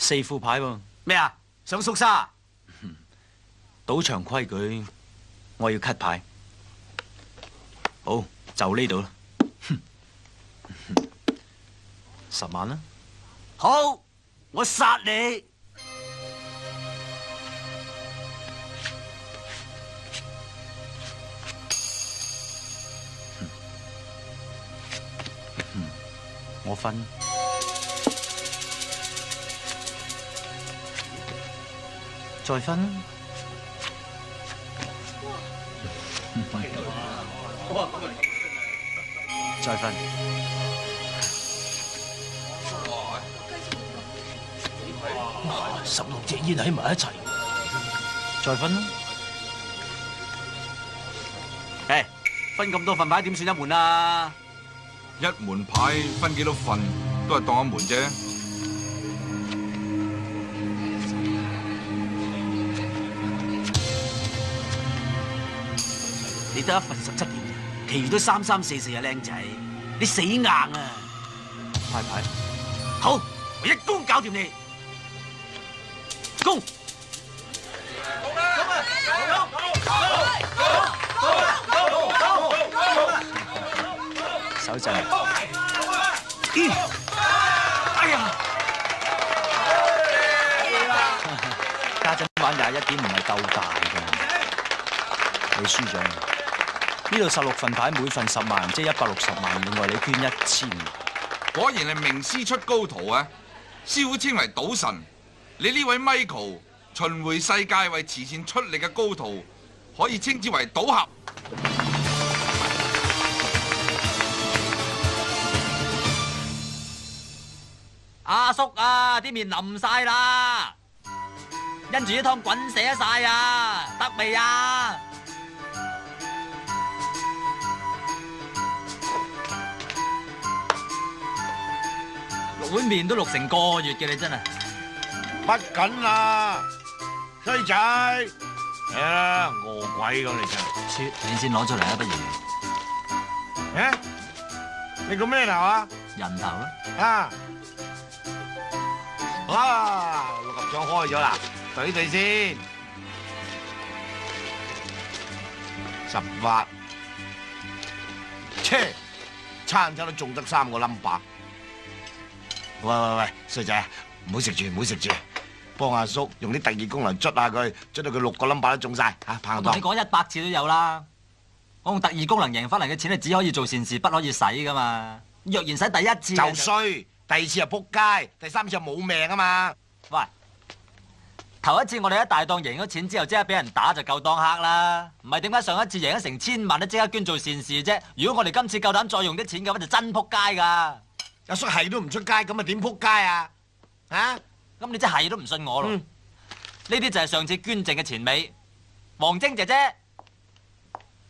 4副牌喎。咩啊？想縮沙？賭場規矩，我要 cut 牌。好，就呢度啦。10萬啦。好，我殺你！我分。再分啦。再分。16隻煙喺埋一齊，再分啦。誒，分咁多份牌點算一門啊？一門牌分幾多份都係當一門啫。你得1份17點，其餘都3、3、4、4啊，靚仔，你死硬啊！派牌。好，我一攻搞掂你。攻！手震。哎呀！家陣玩21點唔係夠大㗎。你輸咗。呢度16份牌，每份10萬，即係160萬。另外你捐1000。果然係名師出高徒啊！師傅稱為賭神，你呢位 Michael 巡迴世界為慈善出力嘅高徒，可以稱之為賭俠。阿叔啊，啲麵淋晒啦，因住啲湯滾瀉晒啊，得未啊？6碗麵都淥成個月嘅，你真係不緊啦，衰仔，嚟啦，餓鬼咁你真。切，你先攞出嚟啊，不如你個咩頭啊？人頭啦。六合獎開咗啦，對對先。18，切，餐餐都中得3個 number。喂，衰仔，唔好食住，唔好食住，幫阿叔用啲特異功能捽下佢，捽到佢6個 number 都中晒嚇，拍我同你講100次都有啦。我用特異功能贏翻嚟嘅錢，你只可以做善事，不可以使噶嘛。若然使第一次就衰，第2次又撲街，第3次又冇命啊嘛。喂，頭一次我哋一大檔贏咗錢之後，即刻俾人打就夠當黑啦。唔係點解上一次贏咗成1000萬都即刻捐做善事啫？如果我哋今次夠膽再用啲錢嘅話，就真撲街噶。阿叔係都唔出街，咁啊點撲街啊？咁你真係都唔信我咯？呢啲就係上次捐剩嘅錢尾，黃晶姐姐。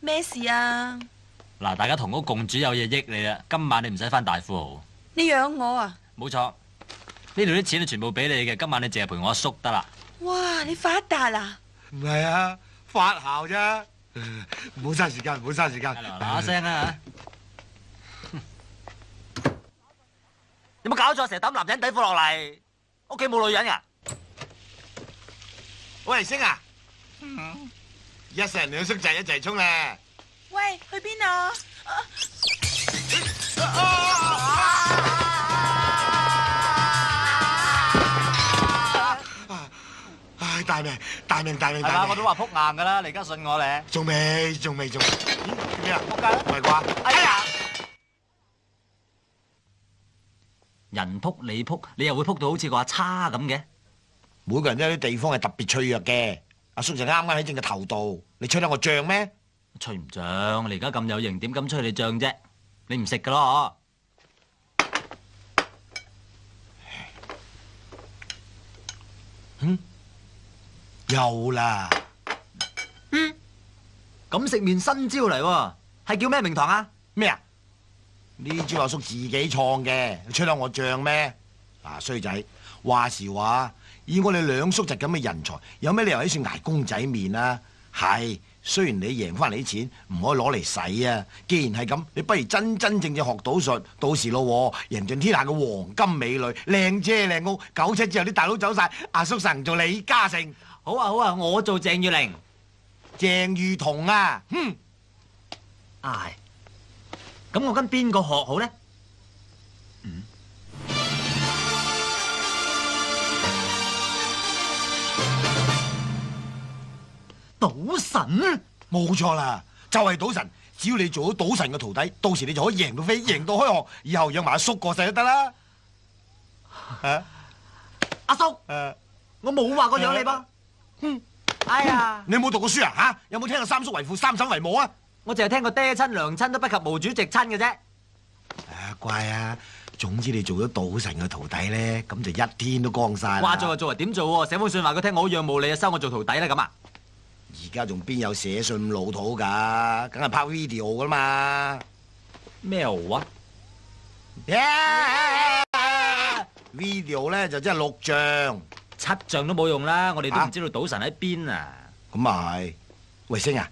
咩事啊？嗱，大家同屋共煮有嘢益你啦，今晚你唔使翻大富豪。你養我啊？冇錯，呢度啲錢都全部俾你嘅，今晚你淨係陪我阿叔得啦。哇！你發達啦？唔係啊，發姣啫。唔好嘥時間，唔好嘥時間。嗱聲啊！有冇搞錯？成日抌男人底褲落嚟，屋企冇女人噶？喂，星啊！一世人兩叔仔一齊衝咧！喂，去邊啊？唉，大命，大命，大命，係嘛？大命！我都話撲硬噶啦，你而家信我咧？仲未？咦？咩啊？撲街啦！唔係啩？哎呀！人撲你撲，你又會撲到好似個阿叉咁嘅？每個人都有啲地方係特別脆弱嘅。阿叔就啱啱喺正個頭度，你吹得我脹咩？吹唔脹，你而家咁有型，點敢吹你脹啫？你唔食噶咯有啦。咁食麵新招嚟喎，係叫咩名堂啊？咩啊？呢招阿叔自己創嘅，你吹得我脹咩？嗱，衰仔，話時話，以我哋兩叔侄咁嘅人才，有咩理由喺處捱公仔麵啊？係雖然你贏翻嚟啲錢唔可以攞嚟使啊，既然係咁，你不如真真正正學賭術，到時咯，贏盡天下嘅黃金美女、靚車靚屋，97之後啲大佬走晒，阿叔神做李嘉誠，好啊好啊，我做鄭裕玲。鄭裕彤啊，哼！唉，咁我跟邊個學好呢？賭神？冇錯啦，就係賭神。只要你做到賭神嘅徒弟，到時你就可以贏到飛，贏到開學，以後養埋阿叔過世都得啦。阿叔，誒，我冇話過養你噃。哎呀，你有冇讀過書啊？嚇，有冇聽過三叔為父，三嬸為母啊？我淨係聽過爹親娘親都不及毛主席親嘅啫。乖啊！總之你做咗賭神嘅徒弟咧，咁就一天都光晒啦。話做就做啊，點做喎？寫封信話佢聽我好仰慕你啊，收我做徒弟啦咁啊！而家仲邊有寫信咁老土㗎？梗係拍 video 㗎嘛。咩啊？ video 咧就真係錄像，7像都冇用啦，我哋都唔知道賭神喺邊啊！咁啊係，喂星啊，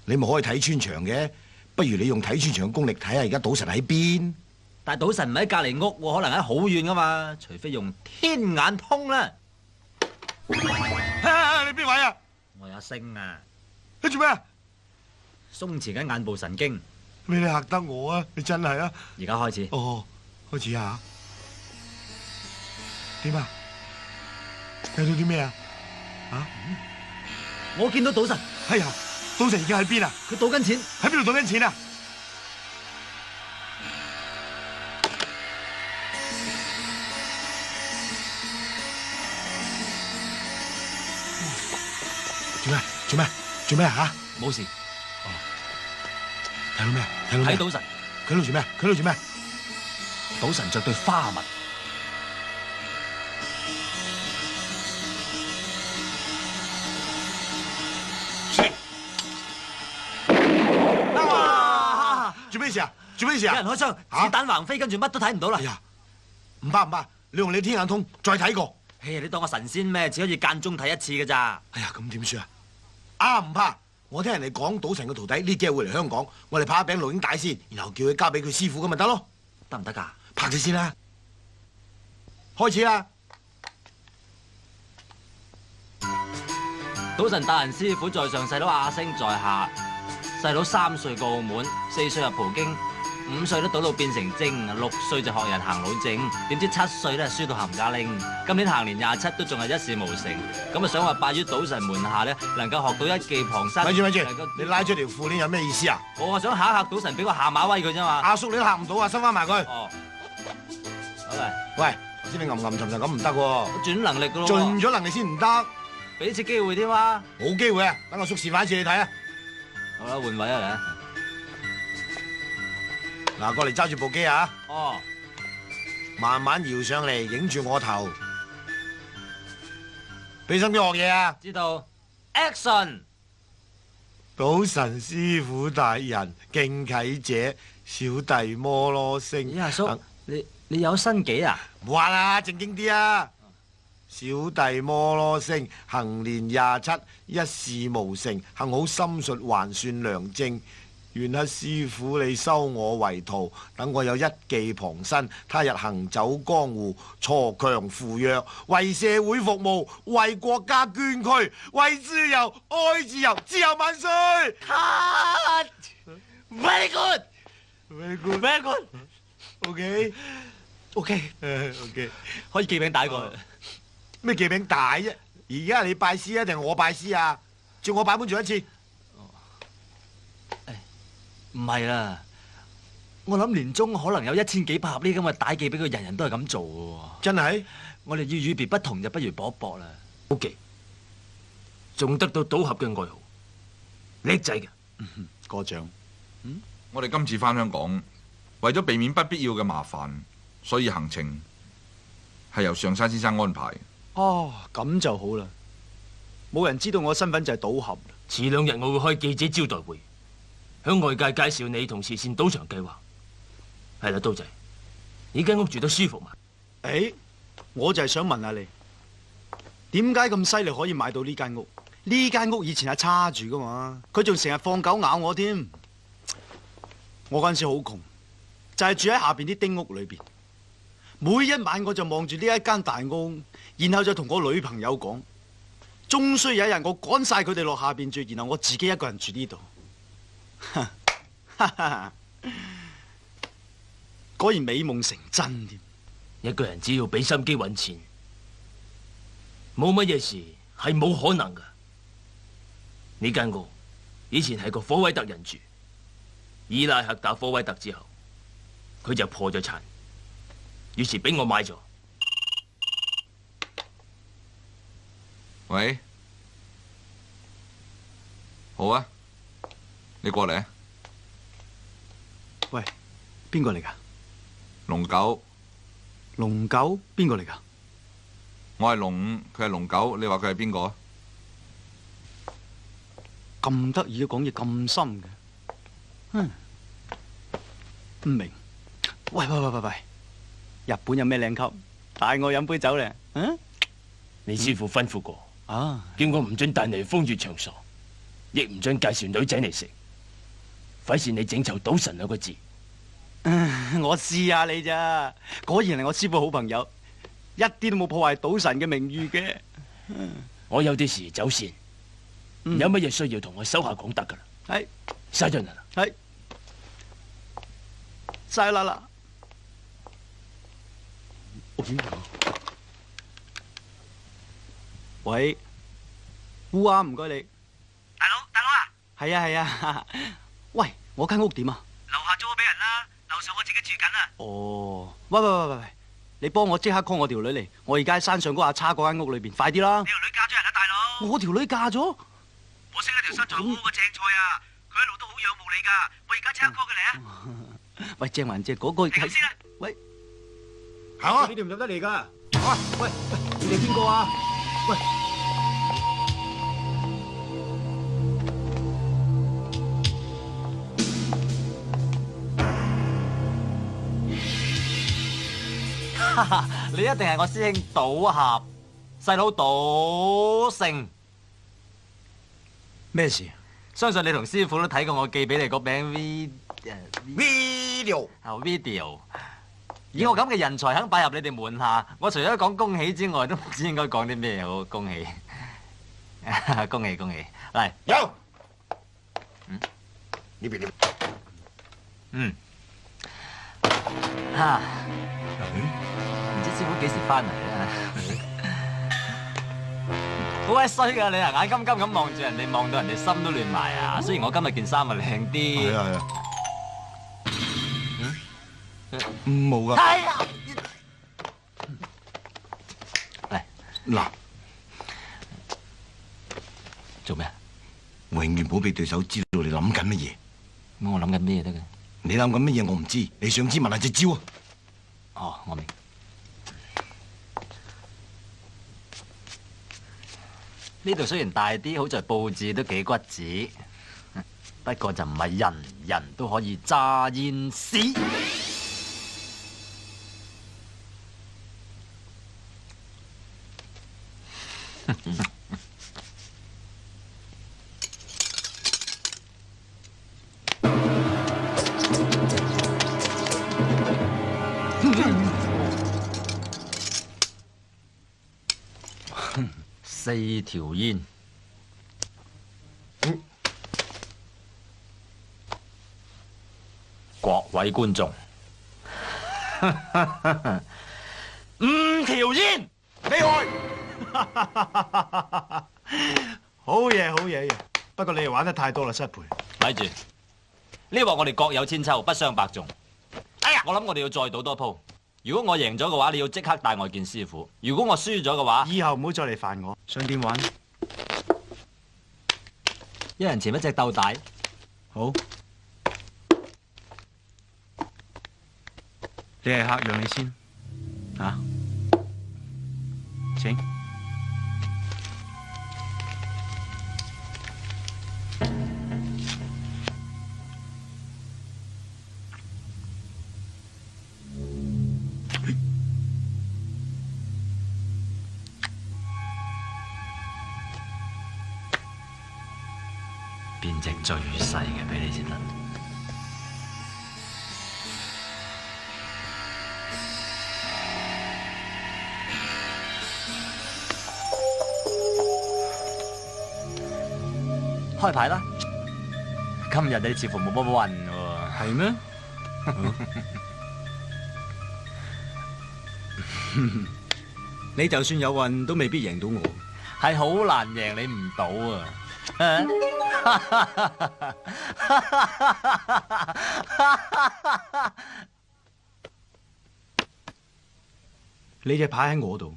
你咪可以睇穿牆嘅，不如你用睇穿牆嘅功力睇下而家賭神喺邊。但係賭神唔喺隔離屋喎，可能喺好遠噶嘛，除非用天眼通啦。你邊位啊？我有阿星啊，你做咩啊？鬆弛緊眼部神經。你嚇得我啊！你真係啊！而家開始。哦，開始啊！點啊？睇到啲咩啊？啊？我見到賭神。哎呀，賭神而家喺邊啊？佢賭緊錢。喺邊度賭緊錢啊？做咩？做咩？做咩嚇？冇事。睇到咩？睇到咩？睇賭神。佢喺度做咩？佢喺度做咩？賭神着對花襪。做咩事啊？做咩事啊？有人開槍，子彈橫飛，跟住乜都睇唔到啦。哎呀，唔怕唔怕，你用你天眼通再睇過。哎呀，你當我神仙咩？只可以間中睇一次嘅咋。哎呀，咁點算啊？啊，唔怕，我聽人哋講賭神嘅徒弟呢幾日會嚟香港，我哋拍一餅錄影帶先，然後叫佢交俾佢師傅咁咪得咯。得唔得㗎？拍咗先啦，開始啦！賭神大人師傅在上，細佬阿星在下。細佬3歲過澳門，4歲入葡京，5歲都賭到變成精，6歲就學人行路正，點知7歲咧輸到冚家拎。今年行年27都仲係一事無成，咁啊想話拜於賭神門下咧，能夠學到一技傍身。咪住，你拉出條褲鏈有咩意思啊？我想嚇一嚇賭神，俾個下馬威佢啫嘛。阿叔你都嚇唔到啊，收翻埋佢。哦，好啦，喂，知你吟沉咁唔得喎。我盡能力噶咯。盡咗能力先唔得，俾次機會添嘛。冇機會啊！等阿叔示範一次你睇啊！好啦，換位啊嚟。嗱，過嚟揸住部機啊！哦，慢慢搖上嚟，影住我頭，俾心機學嘢啊！知道。Action！賭神師傅大人，敬啟者，小弟摩羅星。咦，阿叔，你有新幾啊？唔好玩啦，正經啲啊！小弟摩羅星，行年27，一事無成，幸好心術還算良正。願乞師傅你收我為徒，等我有一技傍身，他日行走江湖，鋤強扶弱，為社會服務，為國家捐軀，為自由愛自由，自由萬歲 Cut! Very good!！Very good, Very good! OK, OK， OK。可以寄餅帶過去。咩記餅大啫？而家係你拜師啊，定係我拜師啊？照我版本做一次。唔係啦，我諗年中可能有1000幾百盒呢咁嘅帶寄俾佢，人人都係咁做嘅喎。真係？我哋要與別不同，就不如搏一搏啦。好嘅，仲得到賭俠嘅外號，叻仔嘅。過獎。我哋今次返香港，為咗避免不必要嘅麻煩，所以行程係由上山先生安排。哦，咁就好啦，冇人知道我身份就係賭俠。遲2日我會開記者招待會，向外界介紹你同慈善賭場計劃。係啦，刀仔，呢間屋住得舒服嘛？誒，我就係想問下你，點解咁犀利可以買到呢間屋，呢間屋以前係叉住噶嘛，佢仲成日放狗咬我添。我嗰陣時好窮，就係住喺下邊啲丁屋裏邊。每一晚我就望住呢一間大屋，然後就同我女朋友講，終須有一日我趕晒佢哋落下邊住，然後我自己一個人住呢度。果然美夢成真添。一個人只要俾心機揾錢，冇乜嘢事係冇可能噶。呢間屋以前係個科威特人住，伊拉克打科威特之後，佢就破咗產，於是俾我買咗。喂，好啊，你過嚟啊。喂，邊個嚟噶？龍九，龍九邊個嚟噶？我係龍五，佢係龍九，你話佢係邊個啊？咁得意嘅，講嘢咁深嘅，唔明。喂，日本有咩靚級？帶我飲杯酒咧，你師父吩咐過，啊，叫我唔准帶你去風月場所，亦唔准介紹女仔嚟食，費事你整臭賭神兩個字。我試下你咋，果然係我師父好朋友，一啲都冇破壞賭神嘅名譽嘅。我有啲事走先，有乜嘢需要同我收下講得噶啦。係，晒咗人啦。係，晒啦。喂，烏鴉唔該你。大佬啊！係啊。喂，我間屋點啊？樓下租咗俾人啦，樓上我自己住緊啊。哦，喂，你幫我即刻 call 我條女嚟，我而家喺山上嗰阿叉嗰間屋裏邊，快啲啦！你條女嫁咗人啊，大佬！我條女嫁咗？我識一條身材好好嘅正菜啊，佢一路都好仰慕你噶，我而家即刻 call 佢嚟啊！喂，正還正嗰個係咁先啦。喂，行啊！你哋唔入得嚟噶。喂，你哋邊個啊？喂。你一定係我師兄賭俠，細佬賭聖。咩事？相信你同師傅都睇過我寄俾你嗰餅 video video。以我咁嘅人才肯拜入你哋門下，我除咗講恭喜之外，都唔知應該講啲咩好。恭喜，恭喜！嚟，有。呢邊。嚇！唔知師傅幾時翻嚟啊？好鬼衰㗎你啊！眼金金咁望住人哋，望到人哋心都亂埋啊！雖然我今日件衫啊靚啲。係啊。冇噶。係啊！嚟嗱，做咩啊？永遠唔好俾對手知道你諗緊乜嘢。咁我諗緊咩得嘅？你諗緊乜嘢我唔知，你想知問下隻招啊！哦，我明。呢度雖然大啲，好在佈置都幾骨子，不過就唔係人人都可以揸煙屎。4條煙，各位觀眾，5條煙，厲害！好嘢！不過你哋玩得太多啦，失陪。咪住，呢鑊我哋各有千秋，不相伯仲。哎呀，我諗我哋要再賭多鋪。如果我贏咗嘅話，你要即刻帶我見師傅；如果我輸咗嘅話，以後唔好再嚟煩我。想點玩？一人潛一隻鬥大。好。你係客，讓你先。啊？請。隻最細嘅俾你先得。開牌啦！今日你似乎冇乜運喎。係咩？你就算有運，都未必贏到我。係好難贏你唔到啊！你隻牌喺我度，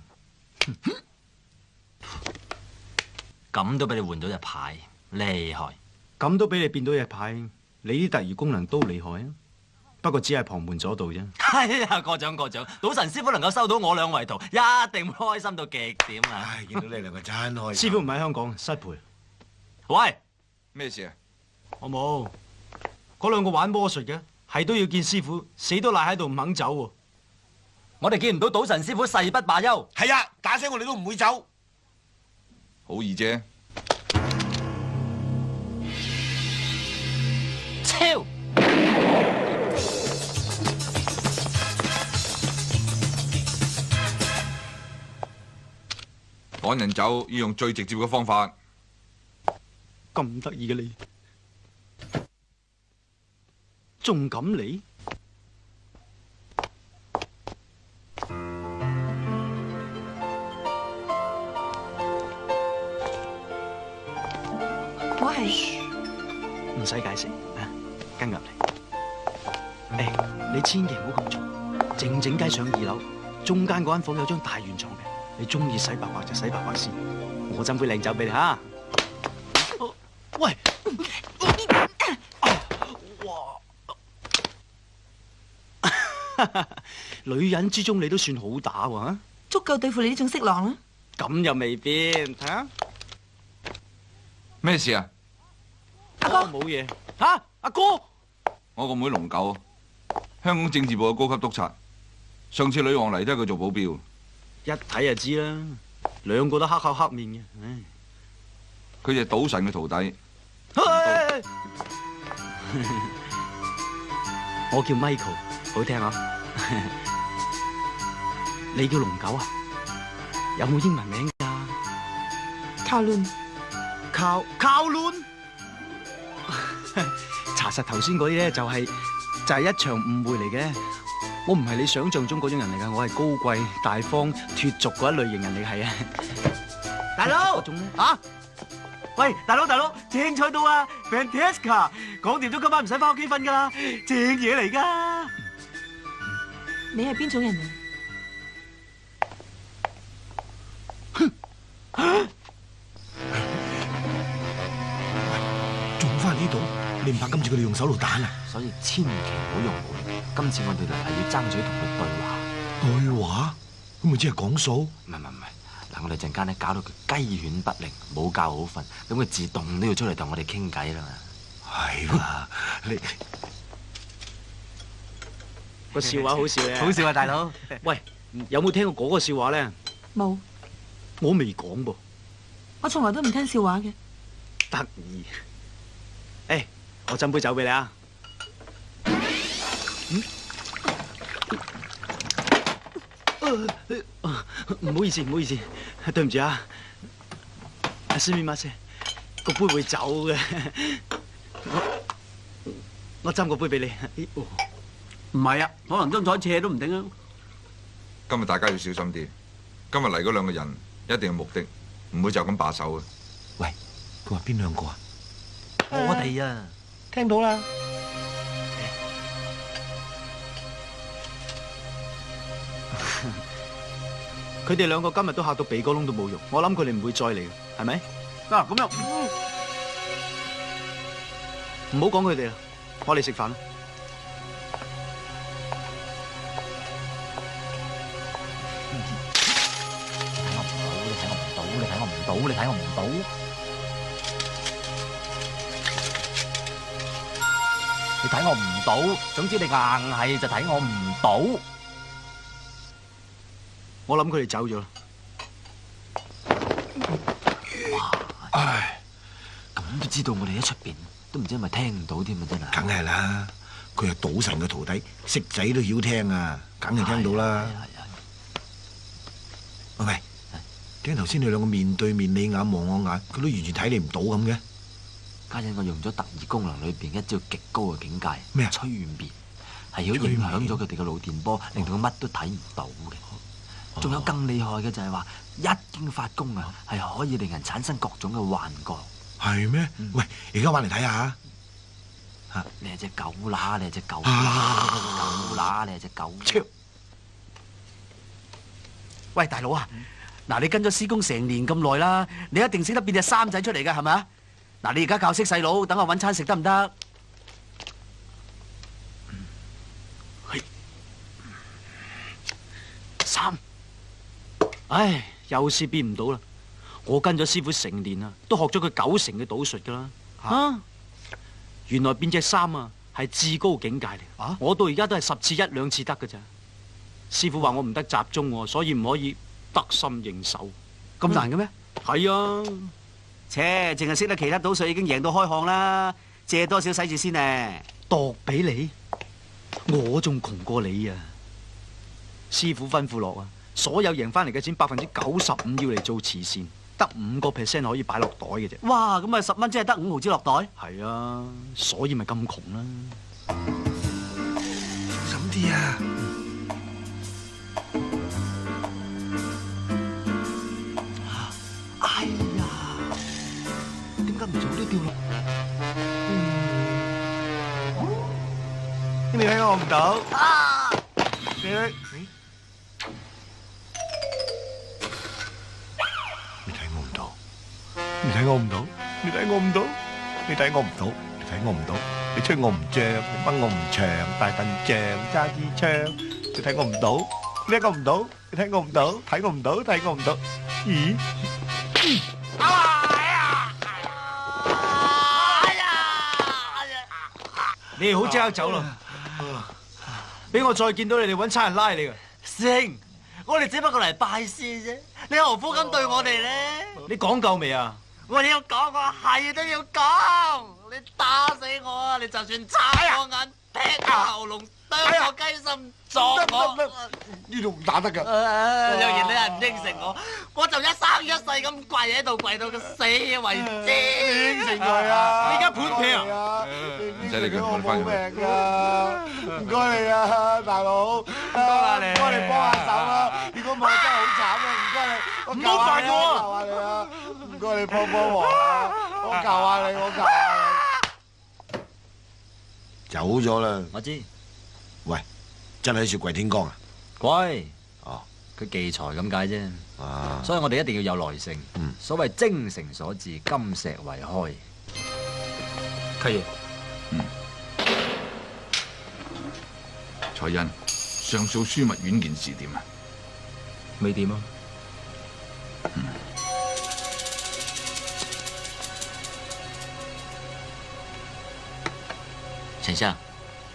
咁都俾你換到隻牌，厲害！咁都俾你變到隻牌，你啲特異功能都厲害啊！不過只係旁門左道啫。係啊，過獎過獎，賭神師傅能夠收到我兩位圖，一定會開心到極點啊！唉，見到你兩個真開心。師傅唔喺香港，失陪。喂，咩事啊？我冇，嗰兩個玩魔術嘅，係都要見師傅，死都賴喺度唔肯走喎。我哋見唔到賭神師傅誓不罷休。係啊，打聲我哋都唔會走。好易啫。超！趕人走要用最直接嘅方法。咁得意嘅你，仲敢嚟？我係唔使解釋啊，跟入嚟。你千祈唔好咁做，靜靜雞上2樓，中間嗰間房有張大圓床嘅，你中意洗白白就洗白白先，我斟杯靚酒俾你吓。喂！哇！女人之中你都算好打喎，足夠對付你呢種色狼啦。咁又未必，睇下。咩事啊？阿哥冇嘢。吓，阿哥，我個妹龍九，香港政治部嘅高級督察。上次女王嚟都係佢做保鏢。一睇就知啦，兩個都黑口黑面嘅。唉，佢就係賭神嘅徒弟。我叫 Michael， 好聽啊！你叫龍九啊？有冇英文名㗎？靠亂，靠亂。查實頭先嗰啲咧就係一場誤會嚟嘅。我唔係你想象中嗰種人嚟㗎，我係高貴大方脫俗嗰一類型人嚟，係啊。大佬嗰種咧啊！喂，大佬，精彩到啊 ，Fantastica！講掂咗今晚唔使翻屋企瞓噶啦，正嘢嚟噶。你係邊種人啊？仲翻呢度，你唔怕今次佢哋用手榴彈啊？所以千祈唔好用武力。今次我哋嚟係要爭取同佢對話。對話？咁咪只係講數？唔係。嗱，我哋陣間咧搞到佢雞犬不寧，冇覺好瞓，咁佢自動都要出嚟同我哋傾偈啦嘛。係喎，你個笑話好笑嘅。好笑啊，大佬！喂，有冇聽過嗰個笑話咧？冇，我未講噃。我從來都唔聽笑話嘅。得意。誒，我斟杯酒俾你啊。唔好意思，對唔住啊。すみません，個杯會走嘅。我斟個杯俾你。唔係啊，可能張台斜都唔定啊。今日大家要小心啲。今日嚟嗰兩個人一定有目的，唔會就咁把守嘅。喂，佢話邊兩個啊？我哋啊，聽到啦。佢哋兩個今日都嚇到鼻哥窿都冇用，我諗佢哋唔會再嚟嘅，係咪？嗱，咁樣唔好講佢哋啦，我哋食飯啦。你睇我唔到，你睇我唔到。總之你硬係就睇我唔到。我諗佢哋走咗啦。哇！唉，咁都知道我哋喺出邊。都唔知係咪聽唔到添啊！真係。梗係啦，佢係賭神嘅徒弟，識仔都曉聽啊，梗係聽到啦。喂，點解頭先你兩個面對面，你眼望我眼，佢都完全睇你唔到咁嘅？家陣我用咗特異功能裏邊一招極高嘅境界，咩啊？催眠，係要影響咗佢哋嘅腦電波，令到佢乜都睇唔到嘅。仲有更厲害嘅就係話，一經發功啊，係可以令人產生各種嘅幻覺。係咩？喂，而家玩嚟睇下嚇。你係隻狗乸，你係隻狗乸，狗乸，你係隻狗。喂，大佬啊，嗱，你跟咗師公成年咁耐啦，你一定識得變隻三仔出嚟㗎，係咪啊？嗱，你而家教識細佬，等我揾餐食得唔得？三，唉，有時變唔到啦。我跟咗師傅成年啦，都學咗佢9成嘅賭術㗎啦。啊，原來變隻三啊，係至高境界嚟。啊，我到而家都係10次1兩次得㗎咋。師傅話我唔得集中喎，所以唔可以得心應手。咁難嘅咩？係啊。切，淨係識得其他賭術已經贏到開巷啦，借多少使住先呢？度俾你，我仲窮過你啊！師傅吩咐落啊，所有贏翻嚟嘅錢95%要嚟做慈善，得5% 可以擺落袋嘅啫。哇，咁啊10蚊即係得5毫子落袋？係啊，所以咪咁窮啦。小心啲啊！哎呀，點解唔早啲掉落？你睇我唔到。你睇我唔到，你睇我唔到，你睇我唔到，你睇我唔到，你睇我唔到，你吹我唔脹，你掹我唔長，大笨象揸支槍，你睇我唔到，你睇我唔到，你睇我唔到，睇我唔到，睇我唔到，咦？你哋好即刻走咯，俾我再見到你哋揾差人拉你㗎。師兄，我哋只不過嚟拜師啫，你何苦咁對我哋咧？你講夠未啊？我要講，我係都要講。你打死我啊！你就算插我眼、劈我喉嚨、剁我雞心、撞我，呢度唔打得㗎。若然你係唔應承我，我就一生一世咁跪喺度，跪到佢死為止。應承佢啊！你而家盤劈啊！唔使理佢，我哋翻去。唔該你啊，大佬，唔該你，唔該你幫下手啊！如果唔係真係好慘啊！唔該你，我唔好煩我啊！教下你啊！唔該你幫忙啊！我教下你，我教下你。走咗啦！我知，喂，真係喺雪櫃天光啊？鬼哦，佢忌財咁解啫。啊，所以我哋一定要有耐性。所謂精誠所至，金石為開。契爺，彩欣，上訴樞密院件事點啊？未掂啊？陳生，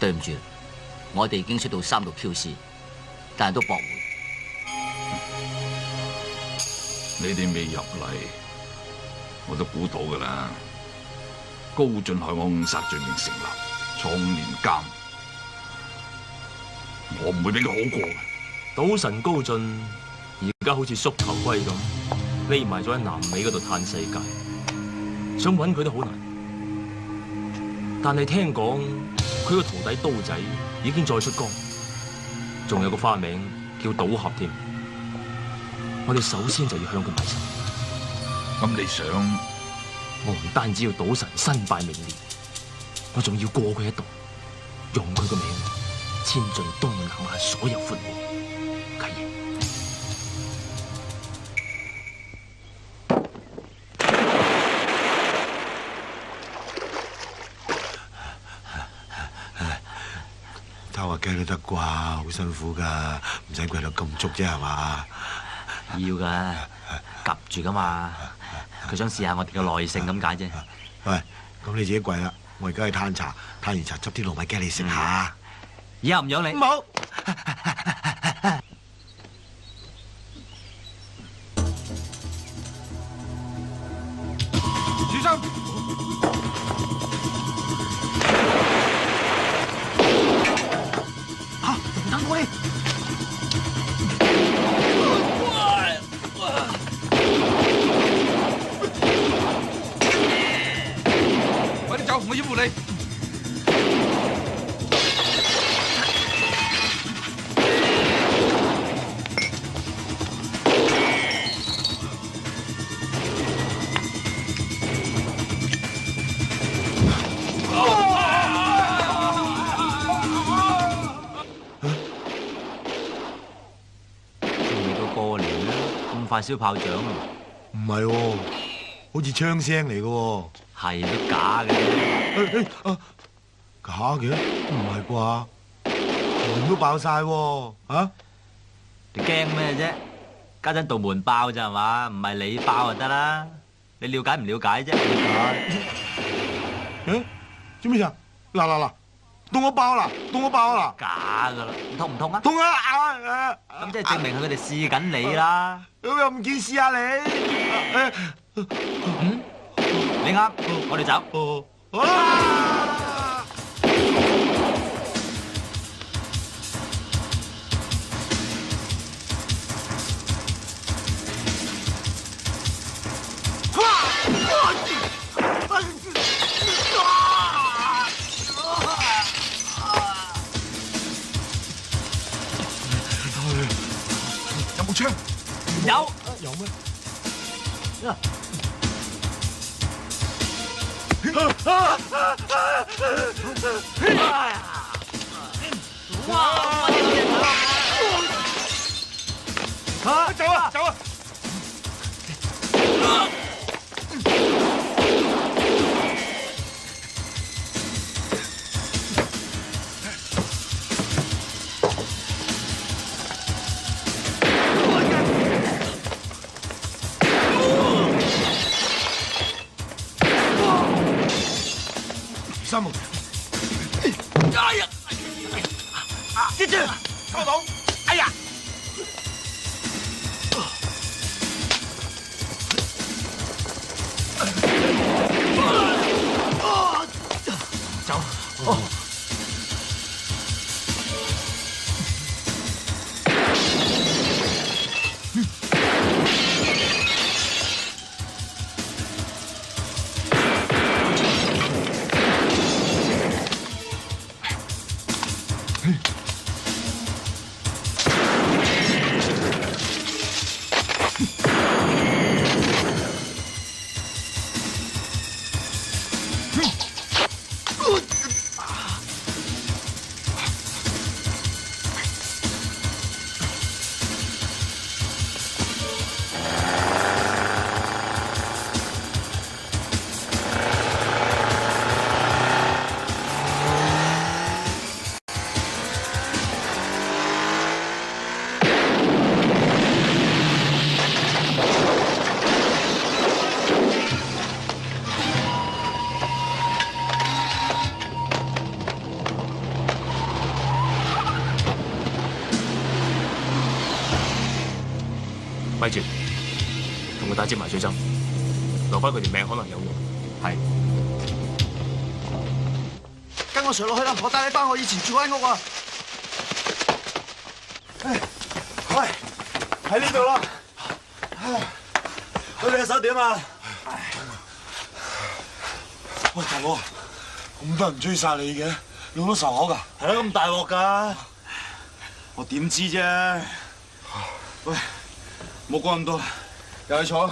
對唔住，我哋已經出到3度 QC，但係都駁回。你哋未入嚟，我都估到㗎啦。高進害我誤殺罪名成立，坐5年監，我唔會俾佢好過嘅。賭神高進而家好似縮頭龜咁，匿埋咗喺南美嗰度嘆世界，想揾佢都好難。但係聽講佢個徒弟刀仔已經再出江，仲有個花名叫賭俠添。我哋首先就要向佢埋手。咁你想？我唔單止要賭神身敗名裂，我仲要過佢一度，用佢個名遷進東南亞所有闊戶。契爺，偷下雞都得啩，好辛苦噶，唔使跪到咁足啫係嘛？要噶，夾住噶嘛。佢想試下我哋嘅耐性咁解啫。喂，咁你自己跪啦，我而家去攤茶，攤完茶執啲糯米雞你食下。以後唔養你。唔好。小心！快燒炮仗啊？唔係喎，好似槍聲嚟嘅喎。係都假嘅。假嘅？唔係啩？門都爆晒喎！啊！你驚咩啫？家陣道門爆咋係嘛？唔係你爆就得啦。你了解唔了解啫？誒，做咩事？嗱，到我爆啦！假噶啦，痛唔痛啊？痛啊！咁即係證明係佢哋試緊你啦。又唔見試下你？你啱，我哋走。有冇槍？有。有咩？走啊！三木，哎呀！接住，收到！哎呀！走！咪住，同佢打支麻醉針，留翻佢條命可能有用。係。跟我上落去啦，我帶你翻我以前住嗰間屋啊！喂，喺呢度啦。你隻手點啊？喂，大佬，咁多人追殺你嘅，你好多仇口㗎？係咯，咁大鑊㗎？我點知啫？喂，冇講咁多，入去坐。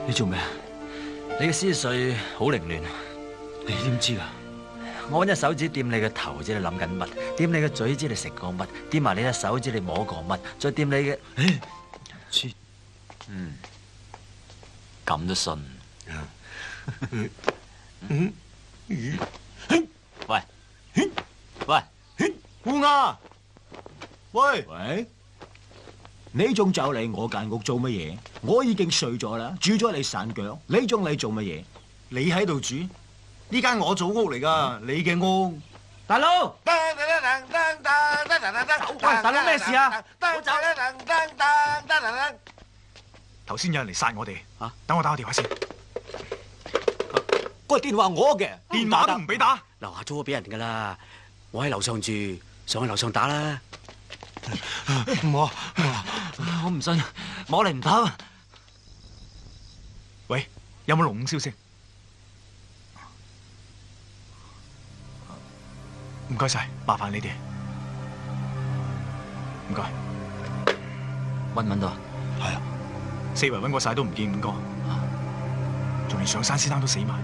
你做咩啊？你嘅思緒好凌亂，你點知㗎？我揾隻手指掂你嘅頭，知你諗緊乜；掂你嘅嘴，知你食過乜；掂埋你隻手指，你摸過乜；再掂你嘅，切，咁都信？喂，喂，烏鴉，喂，喂，你仲走嚟我間屋做乜嘢？我已經睡咗啦，煮咗你散腳，你仲嚟做乜嘢？你喺度住？呢間我祖屋嚟㗎，你嘅屋。大佬，喂，大佬咩事啊？頭先有人嚟殺我哋，等我打個電話先。個電話我嘅，電話都唔俾打。樓下租咗俾人㗎啦，我喺樓上住，上去樓上打啦。我唔信，摸嚟唔得。喂，有冇龍五消息？唔該晒，麻煩你哋。唔該。揾唔揾到啊？係啊，四圍揾過晒都唔見五哥，仲連上山先生都死埋，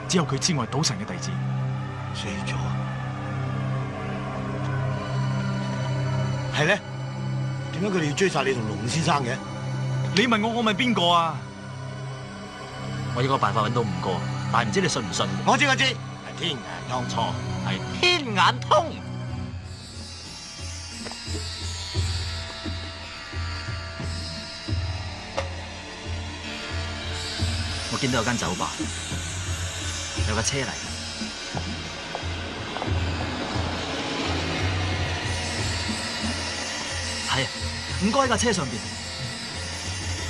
只有佢知我係賭神嘅弟子。死咗？係咧？點解佢哋要追殺你同龍先生嘅？你問我，我問邊個啊？我有個辦法揾到五哥，但係唔知你信唔信？我知，係天眼通錯，係天眼通。我見到有間酒吧，有架車嚟。係啊，五哥喺架車上邊，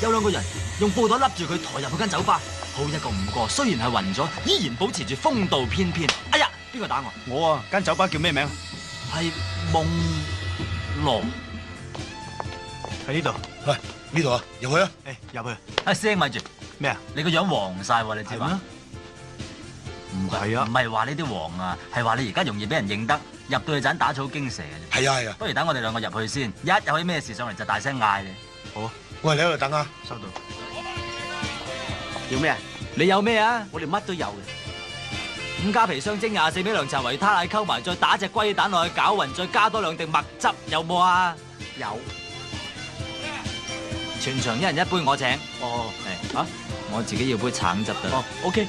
有兩個人用布袋笠住佢，抬入去間酒吧。好一個五哥，雖然係暈咗，依然保持住風度翩翩。哎呀，邊個打我？我啊，間酒吧叫咩名？係夢羅。喺呢度。喂，呢度啊，入去啊！誒，入去。啊，師兄咪住。咩啊？你個樣黃晒喎，你知嘛？唔係啊，唔係話呢啲黃啊，係話你而家容易俾人認得，入到去盞打草驚蛇嘅啫。係啊。不如等我哋兩個入去先，一有啲咩事上嚟就大聲嗌你。好啊。喂，你喺度等啊。收到。要咩啊？你有咩啊？我哋乜都有嘅。 5加皮雙蒸24味涼茶維他奶溝埋，再打隻龜蛋落去攪勻，再加多2滴麥汁，有冇啊？有。全場一人一杯，我請。哦，係啊，我自己要杯橙汁得。哦，OK。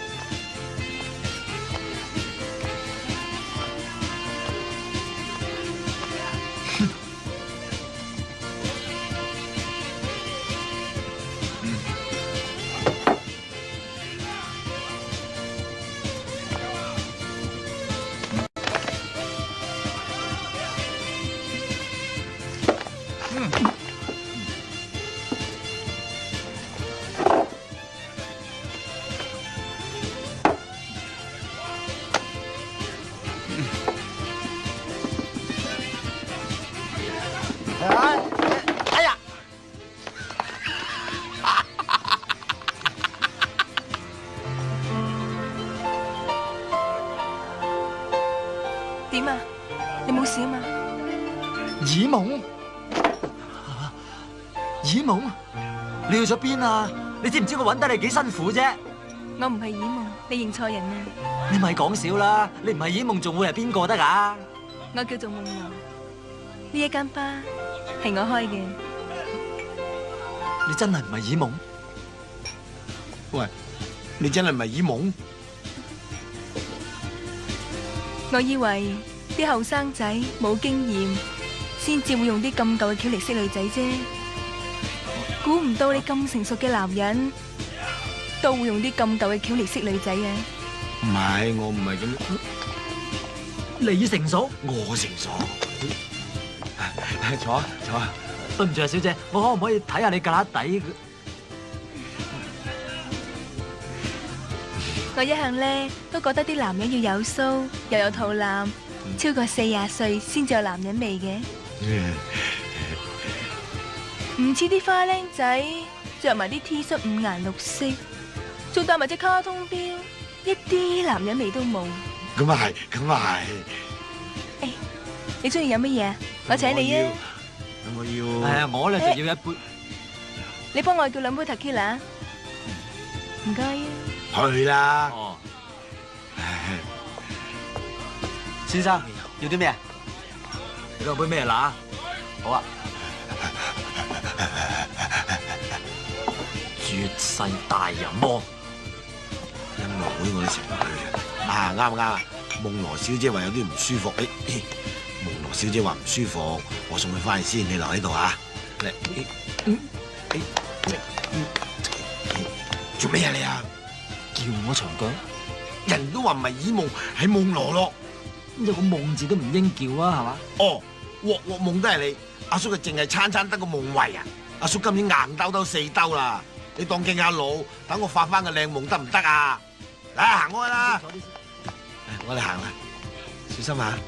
哎呀！點啊？你冇事啊嘛？耳夢？耳夢？你去咗邊啊？你知唔知我揾得你幾辛苦啫？我唔係耳夢，你認錯人啦。你咪講笑啦！你唔係耳夢，仲會係邊個得㗎？我叫做夢羅，呢一間吧係我開嘅。你真係唔係耳夢？喂，你真係唔係耳夢？我以為啲後生仔冇經驗，先至會用啲咁舊嘅橋嚟識女仔啫。估唔到你咁成熟嘅男人，都會用啲咁舊嘅橋嚟識女仔啊！唔係，我唔係咁。你成熟？我成熟。坐啊，坐啊。對唔住啊，小姐，我可唔可以睇下你胳肋底？我一向咧都覺得啲男人要有鬚，又有肚腩，超過40歲先至有男人味嘅。唔似啲花僆仔着埋啲 T 恤5顏6色，仲戴埋隻卡通錶，一啲男人味都冇。咁啊係，咁啊係。誒，你中意飲乜嘢啊？我請你啊！我要。係啊，我咧就要一杯。你幫我叫2杯 Tequila，唔該啊。去啦。哦。先生要啲咩啊？你兩杯咩啦？好啊。絕世大淫魔。音樂會我都成日去嘅。啊，啱啊啱啊！夢羅小姐話有啲唔舒服，夢羅小姐話唔舒服，我送佢翻去先，你留喺度啊！嚟，做咩啊你啊？叫我長腳？人都話唔係耳夢，係夢羅咯。咁有個夢字都唔應叫啊，係嘛？哦，鑊鑊夢都係你，阿叔佢淨係餐餐得個夢遺啊！阿叔今年硬兜兜4兜啦，你當敬下老，等我發翻個靚夢得唔得啊？嚟行開啦！我哋行啦，小心啊！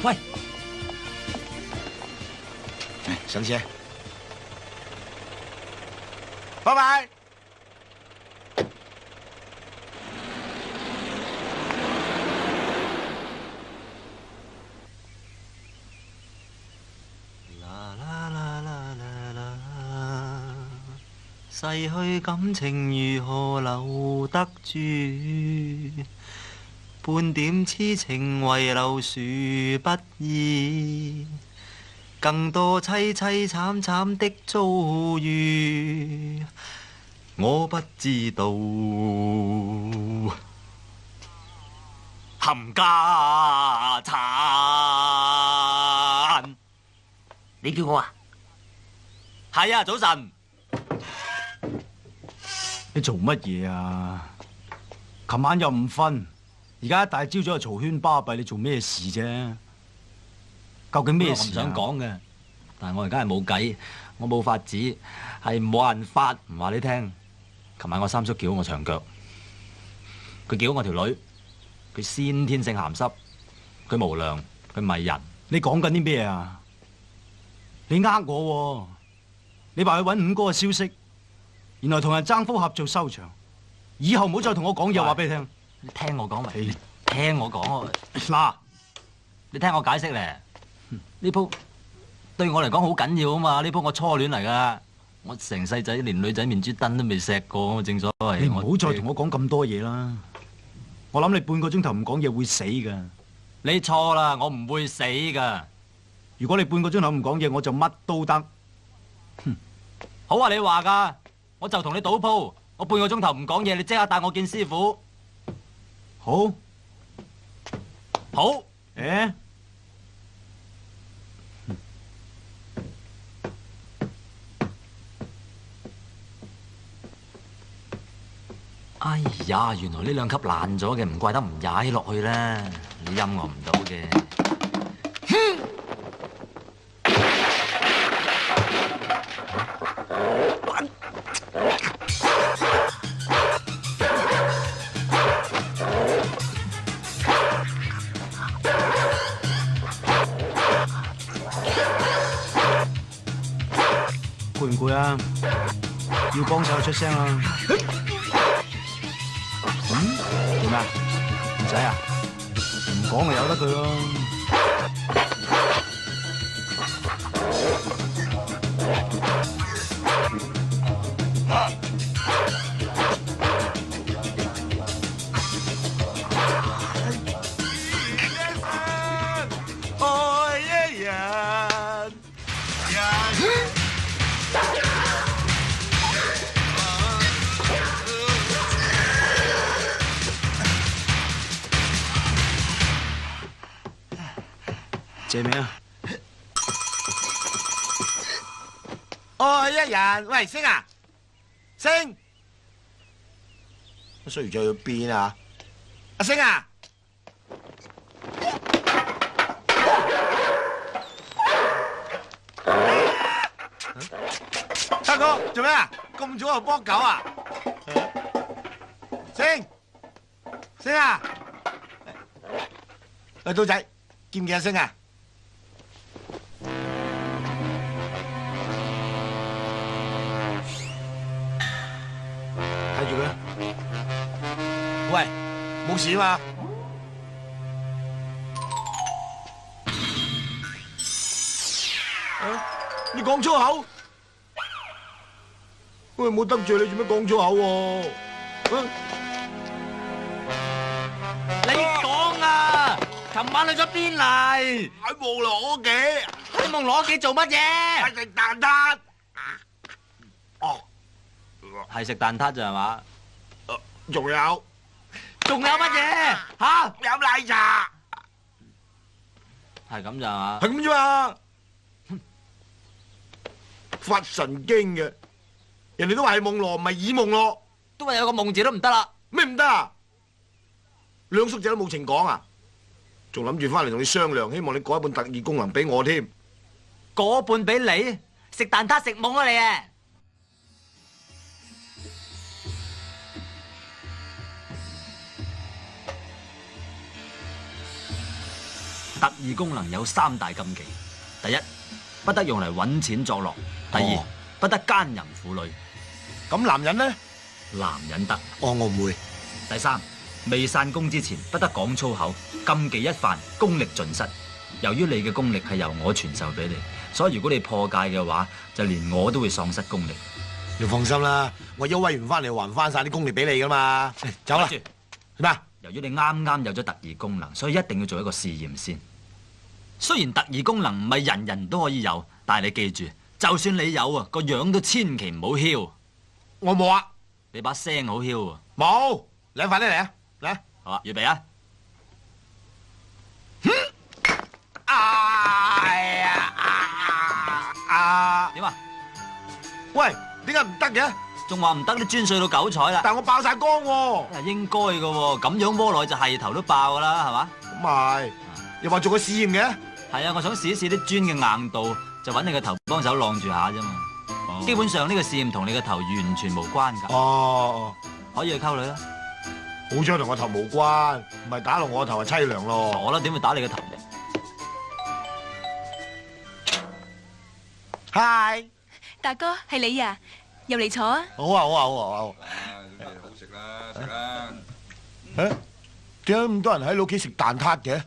喂，上車，拜拜。逝去感情如何留得住？半點痴情遺留殊不易，更多凄凄慘慘的遭遇，我不知道。冚家產，你叫我啊？係啊，早晨。你做乜嘢啊？琴晚又唔瞓，而家一大朝早就嘈喧巴閉，你做咩事啫？究竟咩事啊？我唔想講嘅，但係我而家係冇計，我冇法子，係冇辦法唔話你聽。琴晚我三叔撬我長腳，佢撬我條女，佢先天性鹹濕，佢無良，佢唔係人。你講緊啲咩啊？你呃我喎，你話去揾五哥嘅消息，原來同人爭福合做收場，以後唔好再同我講嘢，話俾你聽。你聽我講咪，聽我講嗱，你聽我解釋咧。呢鋪對我嚟講好緊要啊嘛！呢鋪我初戀嚟噶，我成世仔連女仔面珠燈都未錫過，正所謂。你唔好再同我講咁多嘢啦！我諗你半個鐘頭唔講嘢會死噶。你錯啦，我唔會死噶。如果你半個鐘頭唔講嘢，我就乜都得。好啊，你話噶，我就同你賭鋪，我半個鐘頭唔講嘢，你即刻帶我見師傅。好，好，哎呀，原來呢兩級爛咗嘅，唔怪得唔踩落去啦。你陰我唔到嘅。攰唔攰啊？要幫手出聲啊！點啊？唔使啊？唔講就由得佢咯。愛一人。借咩啊？愛一人，喂，星啊，星，衰咗去邊啊？阿星啊，大哥做咩啊？咁早就幫狗啊？星，星啊，喂，刀仔，見唔見阿星啊？睇住佢，喂，冇事嘛？你講粗口？喂，冇得罪你，做咩講粗口喎？你講啊！琴晚去咗邊嚟？喺望羅屋企。喺夢羅屋企做乜嘢？係食蛋撻。哦，係食蛋撻咋係嘛？仲有乜嘢？吓？飲奶茶。係咁咋嘛？係咁啫嘛。發神經嘅，人哋都話係夢羅，唔係耳夢羅。都話有個夢字都唔得啦。咩唔得啊？兩叔仔都冇情講啊，仲諗住翻嚟同你商量，希望你改一半特異功能俾我添。嗰半俾你食蛋撻食懵啊你啊！特異功能有3大禁忌：第一，不得用嚟揾錢作樂；第二，不得奸淫婦女。咁男人呢？男人得。我唔會。第三，未散功之前不得講粗口，禁忌一犯，功力盡失。由於你嘅功力係由我傳授俾你，所以如果你破戒嘅話，就連我都會喪失功力。你放心啦，我休威完翻嚟還翻晒啲功力俾你噶嘛。走啦，記住咩啊？由於你啱啱有咗特異功能，所以一定要做一個試驗先。雖然特異功能唔係人人都可以有，但係你記住，就算你有啊，個樣都千祈唔好囂。我冇啊，你把聲好囂啊！冇，你快啲嚟啊！嚟，好啊，預備啊！哎呀點啊？喂，點解唔得嘅？仲話唔得，你專碎到九彩啦！但我爆晒光喎。應該嘅喎，咁樣窩內就係頭都爆噶啦，係嘛？咁係，又話做個試驗嘅。係啊，我想試一試啲磚嘅硬度，就揾你個頭幫手晾住下啫嘛。基本上呢個試驗同你個頭完全無關㗎。哦，可以去溝女啦。好彩同我頭無關，唔係打落我個頭就凄涼咯。傻啦，點會打你個頭啫？嗨，大哥係你啊，入嚟坐啊！好啊好啊好啊好啊！好食啦，食啦。誒，點解咁多人喺你屋企食蛋撻嘅？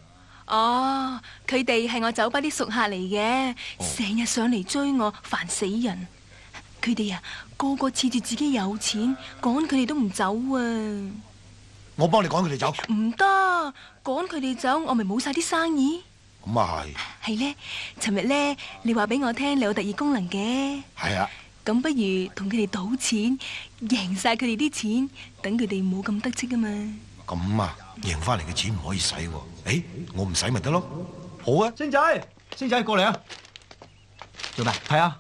哦，佢哋係我酒吧啲熟客嚟嘅，成日上嚟追我，煩死人。佢哋啊，個個恃住自己有錢，趕佢哋都唔走啊！我幫你趕佢哋走。唔得，趕佢哋走，我咪冇晒啲生意。咁啊係。係呢，尋日呢，你話俾我聽你有特異功能嘅。係啊。咁不如同佢哋賭錢，贏晒佢哋啲錢，等佢哋冇咁得戚啊嘛。咁啊，贏翻嚟嘅錢唔可以使喎。誒，我唔使咪得咯。好啊。星仔，星仔過嚟啊！做咩？係啊，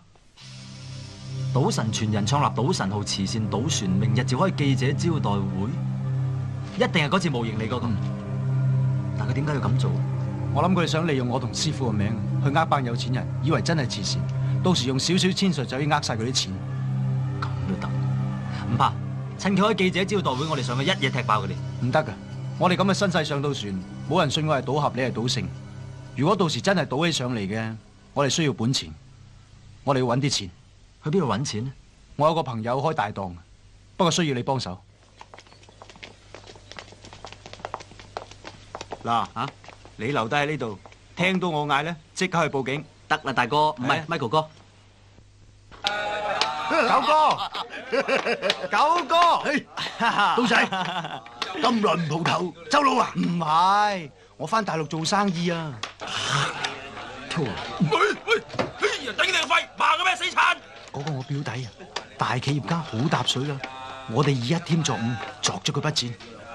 賭神傳人創立賭神號慈善賭船，明日召開記者招待會，一定係嗰次模型嚟嗰個。但佢點解要咁做？我諗佢哋想利用我同師傅嘅名去呃班有錢人，以為真係慈善，到時用少少千術就可以呃晒佢啲錢。咁都得？唔怕，趁佢開記者招待會，我哋上去一嘢踢爆佢哋。唔得噶，我哋咁嘅身世上到船，冇人信我係賭俠，你係賭聖。如果到時真係賭起上嚟嘅，我哋需要本錢，我哋要揾啲錢。去邊度揾錢呢？我有個朋友開大檔，不過需要你幫手。嗱嚇，你留低喺呢度，聽到我嗌咧，即刻去報警。得啦，大哥，唔係 Michael 哥。九哥，九哥，老仔，咁耐唔蒲頭，周佬啊？唔係，我翻大陸做生意啊。喂，哎呀，頂你個肺，怕嘅咩死殘？嗰個我表弟啊，大企業家好搭水噶，我哋以一添作五，作咗佢筆錢。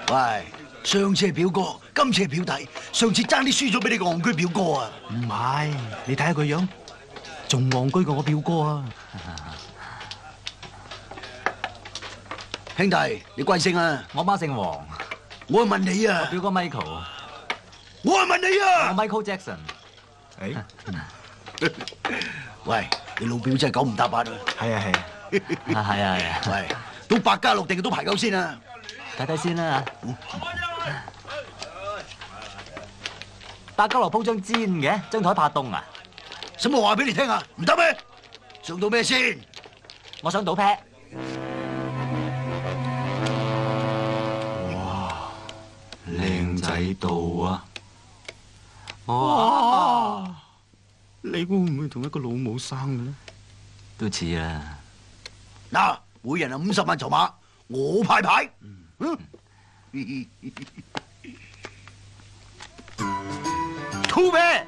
喂，上次係表哥，今次係表弟，上次爭啲輸咗俾你個戇居表哥啊！唔係，你睇下佢樣，仲戇居過我表哥啊！兄弟，你貴姓啊？我媽姓黃，我係問你啊！表哥 Michael，我係問你我啊！ Michael Jackson。喂，你老表真係九唔搭八啊！係啊係啊，係啊係啊，喂，到百家樂定都排夠先啊！睇睇先啦百家樂鋪張氈嘅，張台怕凍啊！使乜話俾你聽啊？唔得咩？上到咩先？我想賭啤。靚仔到啊！哇！你會唔會同一個老母生嘅咧？都似啦。嗱，每人啊50萬籌碼，我派牌。吐咩？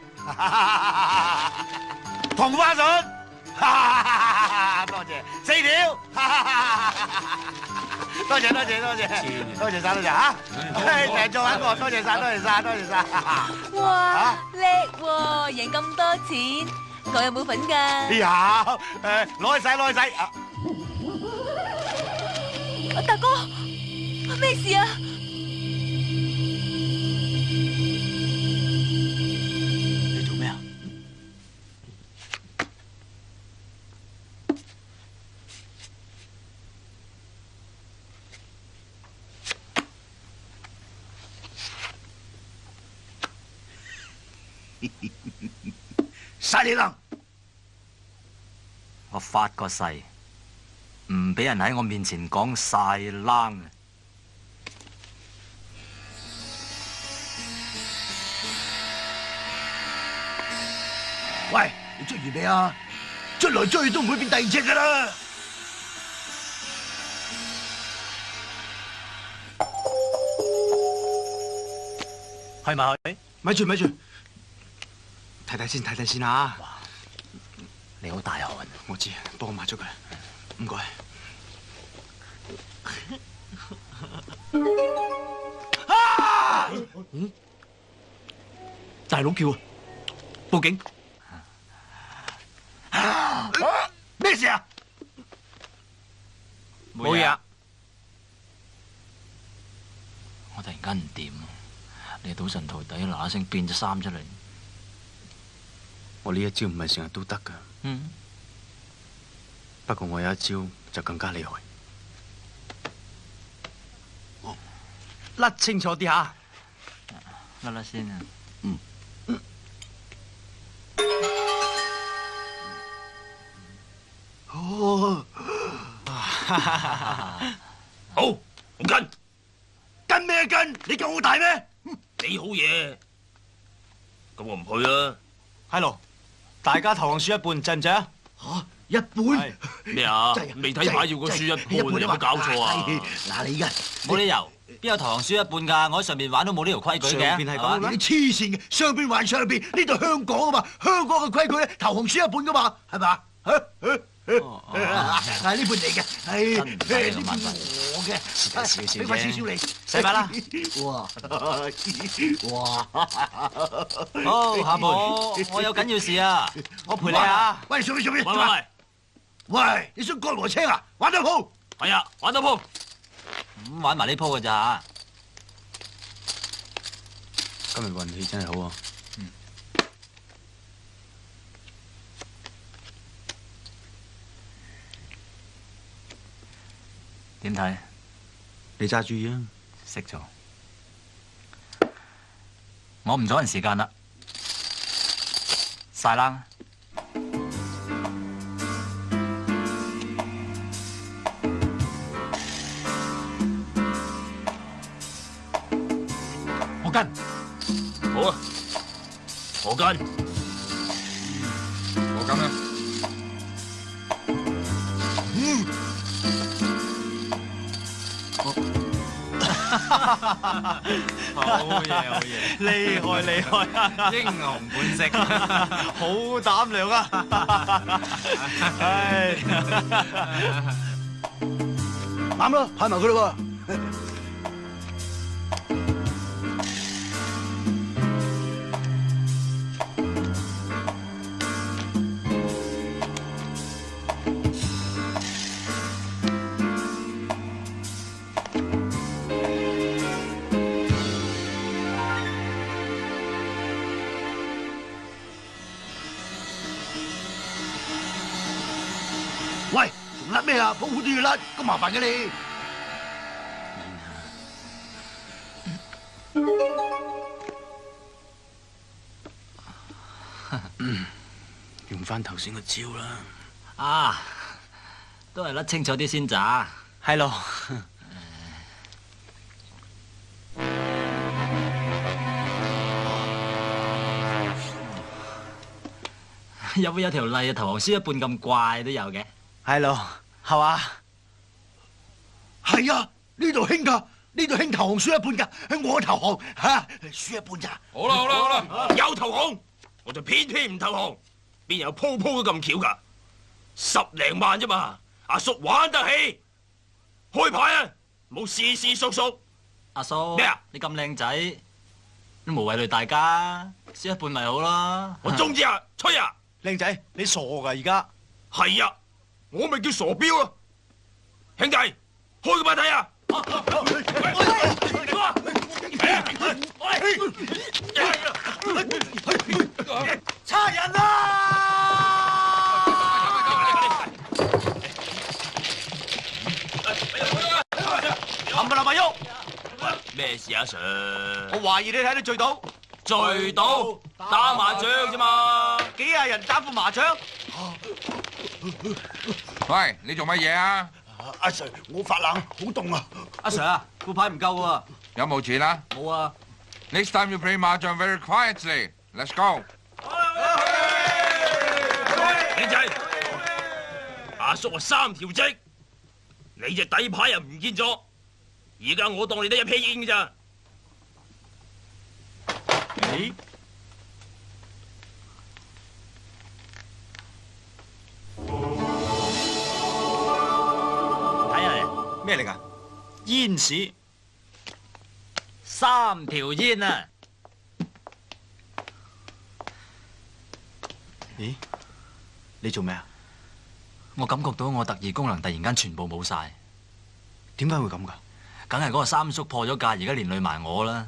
同花順，多謝4條，多謝晒嚇，成做緊我，多謝晒。哇，叻喎，贏咁多錢，我有冇份㗎？有，攞去使。大哥，咩事啊？你做咩啊？晒你啦！我發個誓，唔俾人喺我面前講晒冷。喂，你捽完未啊？捽來捽去都唔會變第二隻噶啦。去咪去？咪住咪住，睇睇先啊！你好大汗，我知，幫我抹咗佢，唔該。啊！大佬叫啊！報警！咩事啊？冇嘢。我突然間唔掂啊！你賭神徒弟嗱嗱聲變隻衫出嚟。我呢一招唔係成日都得噶。不過我有一招就更加厲害。甩清楚啲吓。甩先啊！哦，好，我跟咩跟？你夠我大咩？你好嘢，咁我唔去啦。係咯，大家投降輸一半，制唔制啊？嚇，一半咩啊？未睇牌要個輸一半，你有冇搞錯啊？嗱，你而家冇理由，邊有投降輸一半㗎？我喺上面玩都冇呢條規矩嘅。上邊係咁啦你黐線嘅，上邊還上邊，呢度香港啊嘛，香港嘅規矩咧，投降輸一半噶嘛，係嘛？係呢半你嘅，係呢半我嘅，俾翻少少你，使乜啦？哇！好，下半我有緊要事啊，我陪你啊！喂，上邊？喂，喂，你想割羅青啊？玩得鋪？係啊，玩得鋪。咁玩埋呢鋪㗎咋？今日運氣真係好啊！點睇？你揸主意啊！識做，我唔阻人時間啦，晒冷。我跟。好啊，我跟。我跟啦。好嘢，厲害，英雄本色，好膽量啊！唉，啱啦，派埋佢啦喎。喂，仲甩咩啊？鋪鋪都要甩，咁麻煩嘅你。用翻頭先個招啦。啊，都係甩清楚啲先咋。係咯。有冇有條例啊？投降輸一半咁怪都有嘅。係咯，係嘛？係啊，呢度興㗎，呢度興投降輸一半㗎，係我投降嚇，輸一半咋？好啦，有投降，我就偏偏唔投降，邊有鋪鋪都咁巧㗎？10零萬啫嘛，阿叔玩得起，開牌啊，冇事事叔叔。阿叔咩啊？你咁靚仔，都無謂累大家，輸一半咪好啦。我中意啊，吹啊！靚仔，你傻㗎而家？係啊，我咪叫傻彪啊！兄弟，開個牌睇啊！差人啊！冚唪唥咪喐！咩事啊，Sir？我懷疑你睇到醉賭。醉賭打麻雀啫嘛，幾廿人打副麻雀。喂，你做乜嘢啊？阿 Sir， 我發冷，好凍啊！阿 Sir 啊，副牌唔夠喎。有冇錢啊冇啊。 ？Next time you play mahjong very quietly. Let's go. 叔啊3條職，你隻底牌又唔見咗，而家我當你得一屁煙㗎咋？咦？睇下嚟，咩嚟㗎？煙屎。 3條煙啊！咦？你做咩啊？我感覺到我特異功能突然間全部冇晒，點解會咁㗎？梗係嗰個三叔破咗戒，而家連累埋我啦！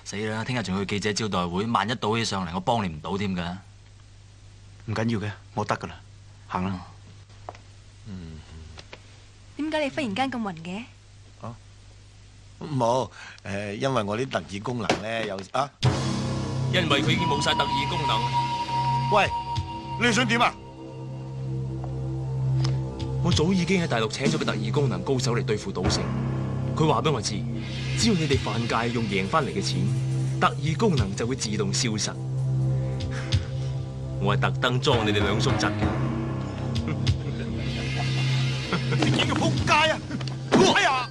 死啦！聽日仲要去記者招待會，萬一倒起上嚟，我幫你唔到添㗎。唔緊要嘅，我得㗎啦，行啦。點解你忽然間咁暈嘅？冇因為我啲特異功能咧有啊。因為佢已經冇晒特異功能。喂，你想點啊？我早已經喺大陸請咗個特異功能高手嚟對付賭聖。佢話俾我知，只要你哋犯戒用贏翻嚟嘅錢，特異功能就會自動消失。我係特登裝你哋兩叔侄嘅。你見佢仆街啊！哎呀！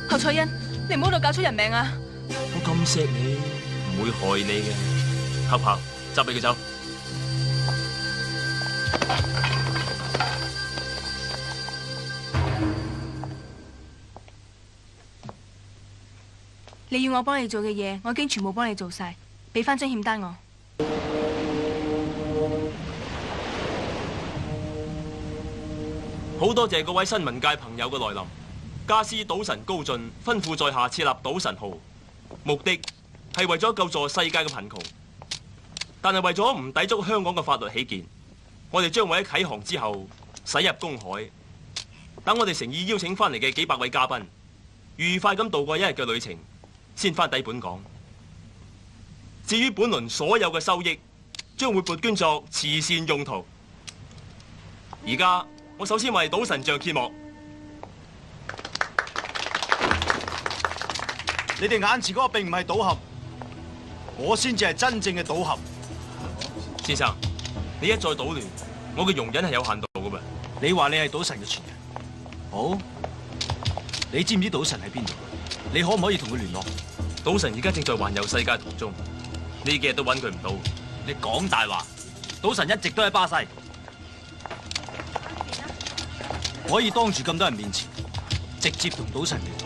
侯彩欣，你唔好度搞出人命啊！我咁錫你，唔會害你嘅。黑豹，執俾佢走。你要我幫你做嘅嘢，我已經全部幫你做晒，俾翻張欠單我。好多謝各位新聞界朋友嘅來臨。家師賭神高進吩咐在下設立賭神號，目的係為咗救助世界嘅貧窮。但係為咗唔抵觸香港嘅法律起見，我哋將會喺啟航之後駛入公海，等我哋誠意邀請翻嚟嘅幾百位嘉賓，愉快咁度過一日嘅旅程，先翻抵本港。至於本輪所有嘅收益，將會撥捐作慈善用途。而家我首先為賭神像揭幕。你哋眼前嗰個並唔係賭俠，我先至係真正嘅賭俠。先生，你一再搗亂，我嘅容忍係有限度㗎噃。你話你係賭神嘅傳人，好？你知唔知賭神喺邊度？你可唔可以同佢聯絡？賭神而家正在環遊世界途中，呢幾日都揾佢唔到。你講大話，賭神一直都喺巴西。可以當住咁多人面前，直接同賭神聯絡。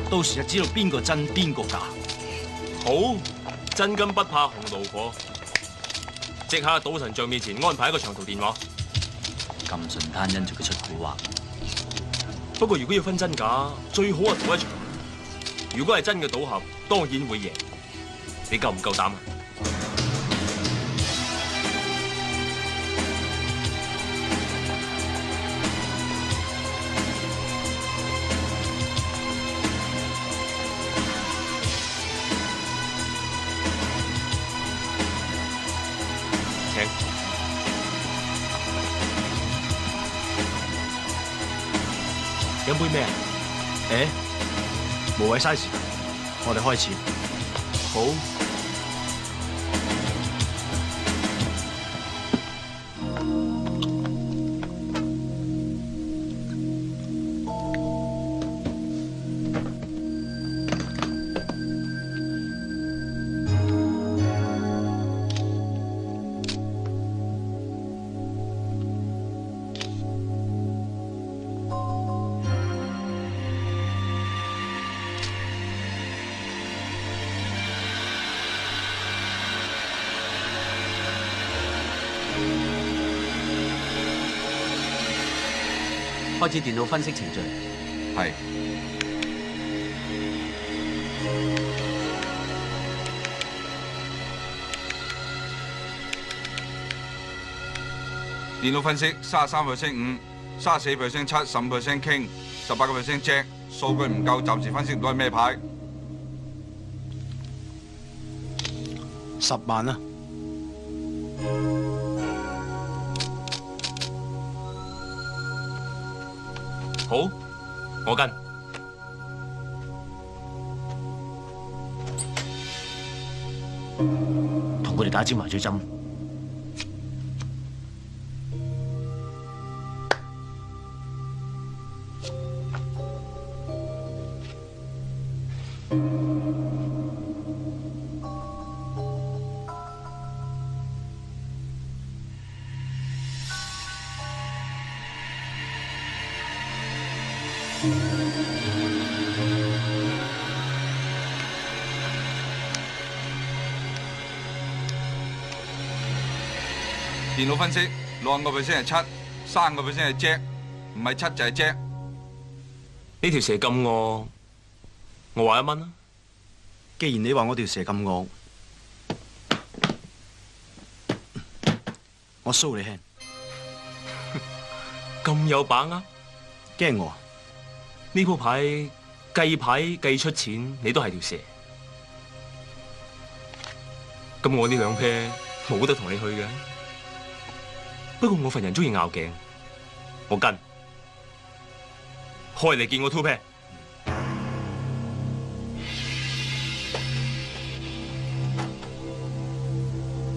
到時就知道邊個真邊個假。好，真金不怕紅爐火，即刻喺賭神像面前安排一個長途電話。咁順攤因住佢出蠱惑。不過如果要分真假，最好係賭一場。如果係真嘅賭俠，當然會贏。你夠唔夠膽啊？飲杯咩啊？無謂嘥時間，我哋開始。好。開始電腦分析程序。係。電腦分析33%五，34%七，15% king，18% jack，數據唔夠，暫時分析唔到係咩牌。10萬啦。好，我跟。同佢哋打支麻醉針。電腦分析65%係七，3% 係 Jack，唔係七就係 Jack。呢條蛇咁惡，我話1蚊啦。既然你話我條蛇咁惡，我 show 你輕。咁有把握？驚我啊？呢鋪牌計牌計出錢，你都係條蛇。咁我呢兩 pair 冇得同你去嘅。不過我份人中意拗頸，我跟開嚟見我 two pair。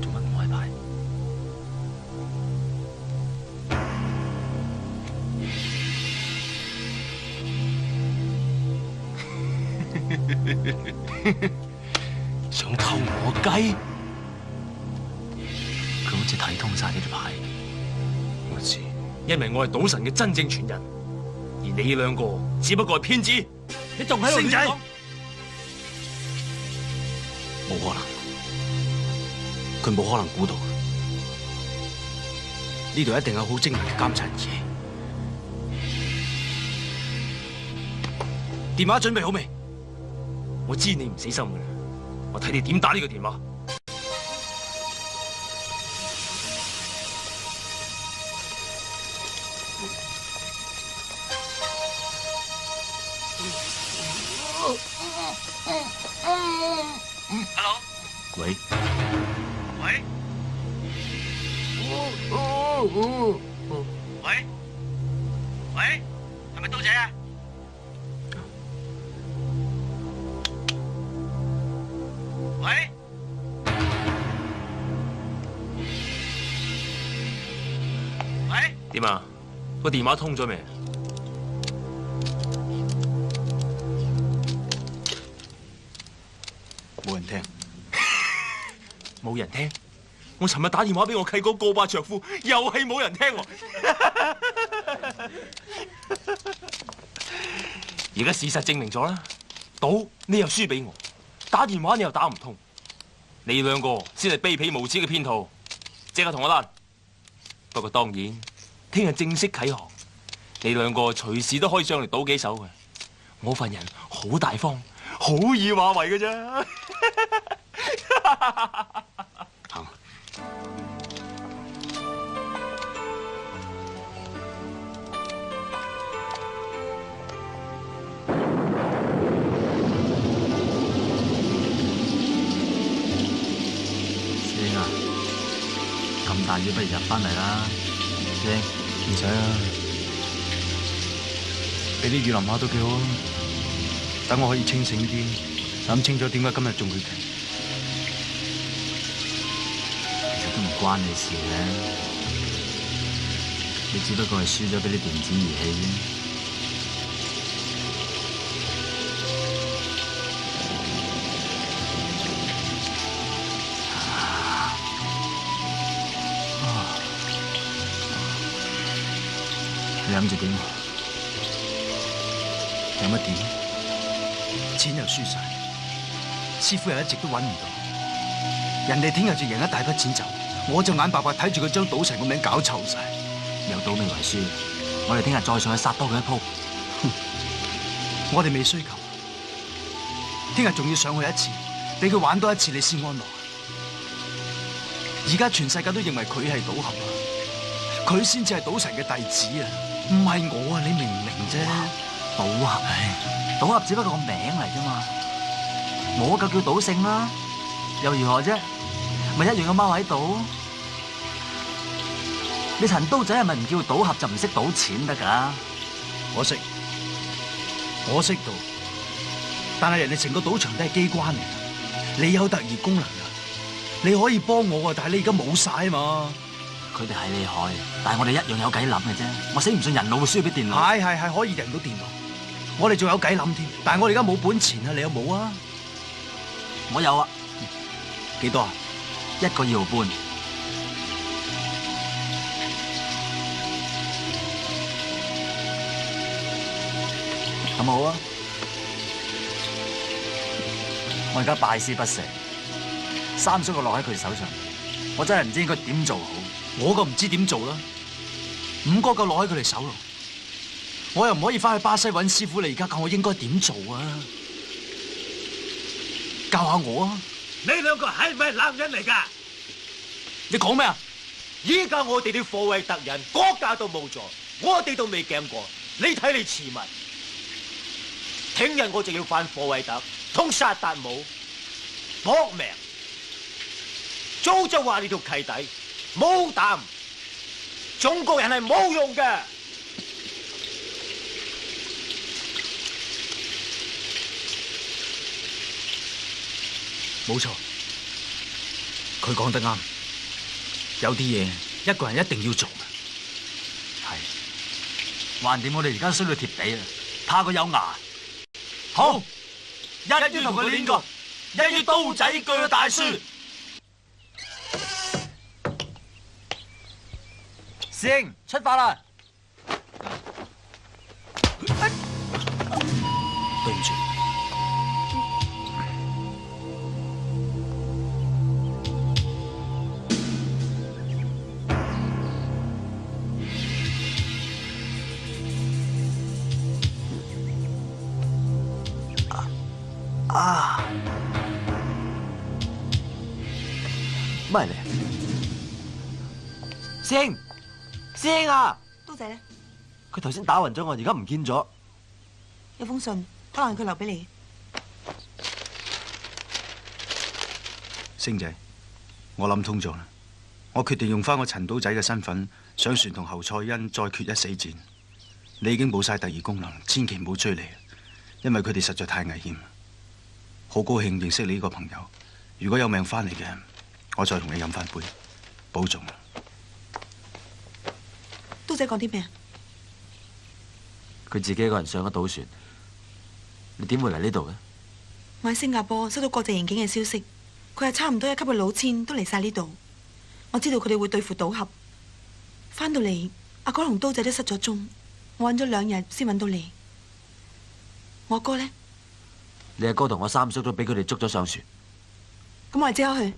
做乜唔開牌？想偷我雞？佢好似睇通晒呢啲牌。我知，因為我係賭神嘅真正傳人，而你兩個只不過係騙子。你仲喺度星仔亂講？冇可能，佢冇可能估到。呢度一定有好精密嘅監察儀器。電話準備好未？我知你唔死心㗎啦，我睇你點打呢個電話。Hello？ 喂？喂？喂？喂？係咪刀仔啊？喂？喂？點啊？個電話通咗未？冇人聽。冇人聽。我尋日打電話俾我契哥哥巴卓夫，又係冇人聽喎。而家事實證明咗啦，賭你又輸俾我，打電話你又打唔通，你兩個先係卑鄙無恥嘅騙徒，即刻同我爛。不過當然，聽日正式啟航，你兩個隨時都可以上嚟賭幾手嘅。我份人好大方，好易話為嘅啫。行。師兄啊，咁大雨不如入翻嚟啦。師兄，唔使啦，俾啲雨淋下都幾好啊。等我可以清醒啲，諗清楚點解今日仲會停。其實都唔關你事嘅，你只不過係輸咗俾啲電子儀器啫。你諗住點？有乜點？錢又輸晒，師傅又一直都揾唔到。人哋聽日就贏一大筆錢走，我就眼白白睇住佢將賭神個名搞臭晒。有賭未為輸，我哋聽日再上去殺多佢一鋪。我哋未需求，聽日仲要上去一次，俾佢玩多一次，你先安樂。而家全世界都認為佢係賭俠啊，佢先至係賭神嘅弟子啊，唔係我啊！你明唔明啫？賭俠，賭俠只不過個名嚟啫嘛，我就叫賭聖啦，又如何啫？咪一樣咁踎喺度。你陳刀仔係咪唔叫賭俠就唔識賭錢得㗎？我識賭，但係人哋成個賭場都係機關嚟㗎，你有特異功能㗎，你可以幫我啊，但係你而家冇晒啊嘛。佢哋係厲害，但係我哋一樣有計諗嘅啫。我死唔信人腦會輸俾電腦。係可以贏到電腦，我哋仲有計諗添，但係我哋而家冇本錢啊！你有冇啊？我有啊，幾多啊？1個2毫半。咁好啊！我而家百思不成，三叔個落喺佢手上，我真係唔知應該點做好。我個唔知點做啦，5個夠落喺佢哋手咯。我又唔可以翻去巴西揾師傅，你而家教我應該點做啊？教下我啊！你兩個係咪男人嚟㗎？你講咩啊？依家我哋啲貨位特人國家都冇咗，我哋都未驚過，你睇你似乜？聽日我就要返貨位特同薩達姆搏命。早就話你條契弟冇膽，中國人係冇用嘅。冇錯，佢講得啱。有啲嘢一個人一定要做嘅。係，橫掂我哋而家衰到貼地啦，怕佢有牙。好，一於同佢練過，一於刀仔鋸大樹。師兄，出發啦！對唔住。乜嚟？師兄，師兄啊！刀仔咧？佢頭先打暈咗我，而家唔見咗。有封信，可能係佢留俾你。星仔，我諗通咗啦，我決定用翻我陳刀仔嘅身份上船同侯賽恩再決一死戰。你已經冇晒第二功能，千祈唔好追嚟，因為佢哋實在太危險。好高興認識你呢個朋友，如果有命翻嚟嘅，我再同你飲翻杯，保重。刀仔講啲咩啊？佢自己一個人上咗賭船，你點會嚟呢度嘅？我喺新加坡收到國際刑警嘅消息，佢係差唔多1級嘅老千都嚟晒呢度。我知道佢哋會對付賭俠。翻到嚟，阿哥同刀仔都失咗蹤，我揾咗2日先揾到你。我阿哥呢？你阿哥同我三叔都俾佢哋捉咗上船。咁我哋即刻去。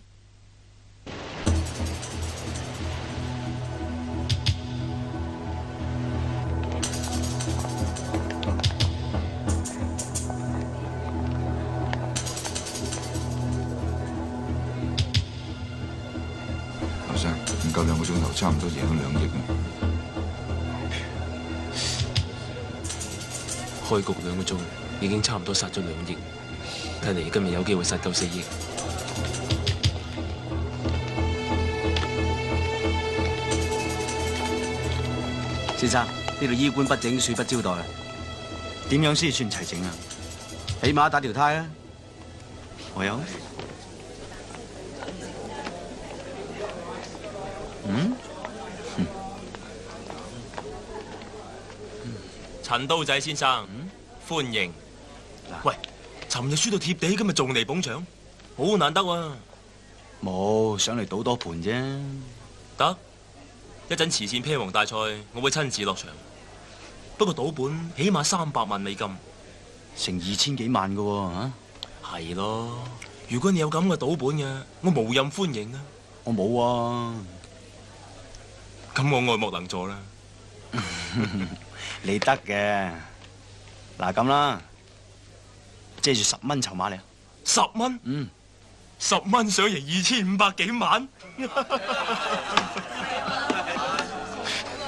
後生，唔夠2個鐘頭，差唔多贏咗2億啊！開局2個鐘，已經差唔多殺咗2億，睇嚟今日有機會殺夠4億。先生，呢度衣冠不整，恕不招待啊！點樣先算齊整啊？起碼打條呔啊！我有。嗯？陳刀仔先生，歡迎。喂，尋日輸到貼地，今日仲嚟捧場，好難得喎。冇，上嚟賭多盤啫。得，一陣慈善啤王大賽，我會親自落場。不過賭本起碼300萬美金，成2000幾萬㗎喎嚇。係咯，如果你有咁嘅賭本嘅，我無任歡迎啊。我冇啊。咁我愛莫能助啦。你得嘅。嗱咁啦，借住10蚊籌碼你。10蚊？嗯。10蚊想贏2500幾萬？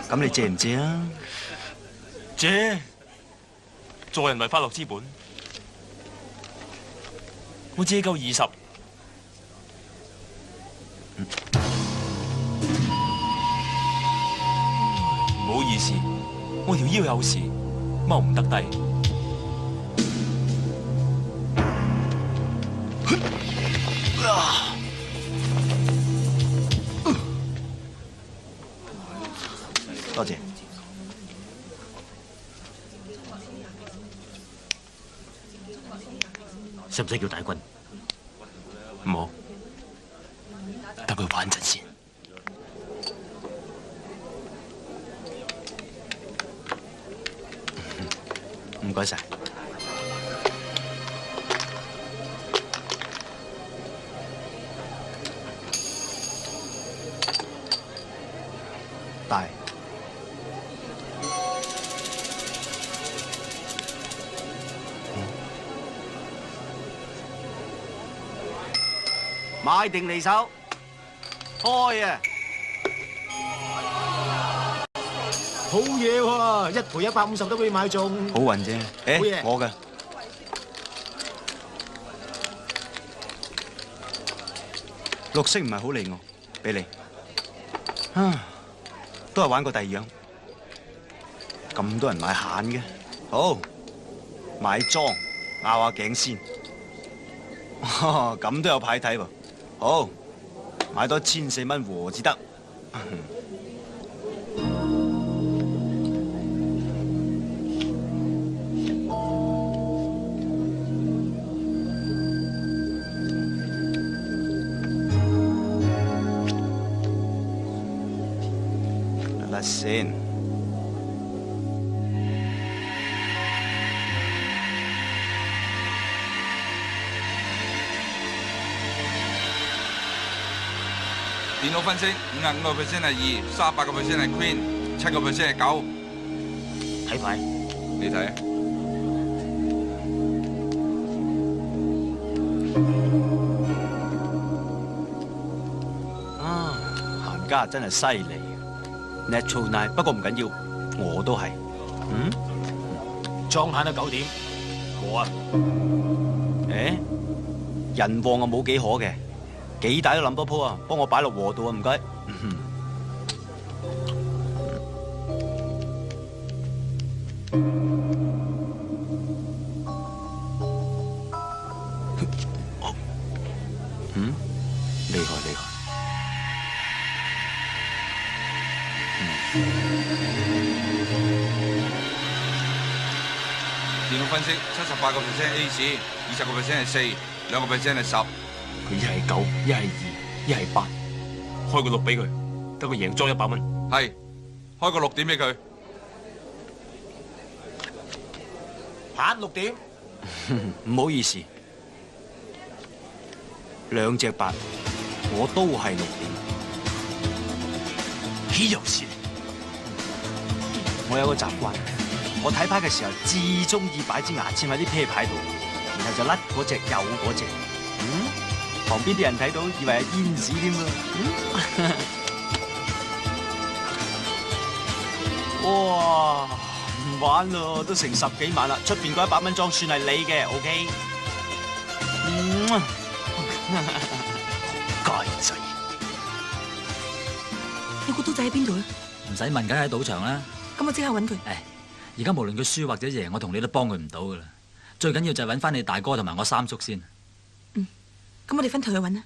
咁你借唔借啊？借。助人為快樂之本。我借夠20。唔好意思，我條腰有事，踎唔得低。多謝。使唔使叫大軍？唔好，等佢玩陣先。唔該晒。大，買定離手，開啊！好嘢喎，一賠150都俾你買中。好運啫，好嘢我嘅綠色唔係好利我，俾你。都係玩過第二樣，咁多人買閒嘅，好買裝拗下頸先。咁都有牌睇喎，好買多1400蚊和至得。先，電腦分析55%係2 38% 係 Queen， 7% 係9。睇牌，你睇。閒家真係犀利。Natural 9，不過唔緊要，我都係。莊閒到9點，我啊，人旺啊冇幾可嘅，幾大都諗多鋪啊，幫我擺落和度啊，唔該。厲害厲害。電腦分析78% Ace， 20% 係4， 2% 係10。佢一係9，一係2，一係8，開個6俾佢，等佢贏莊100蚊。係，開個6點俾佢。閒6點。唔好意思，2隻8，我都係6點。豈有此理！我有個習慣，我睇牌嘅時候至中意擺支牙籤喺啲啤牌度，然後就甩嗰隻有嗰隻。旁邊啲人睇到以為係煙子添啊！哇，唔玩咯，都成10幾萬啦，出邊嗰100蚊裝算係你嘅 ，OK？ 街仔，你個刀仔喺邊度咧？唔使問，梗係喺賭場啦。咁我即刻揾佢。而家無論佢輸或者贏，我同你都幫佢唔到噶啦。最緊要就係揾翻你大哥同埋我三叔先。咁我哋分頭去揾啦。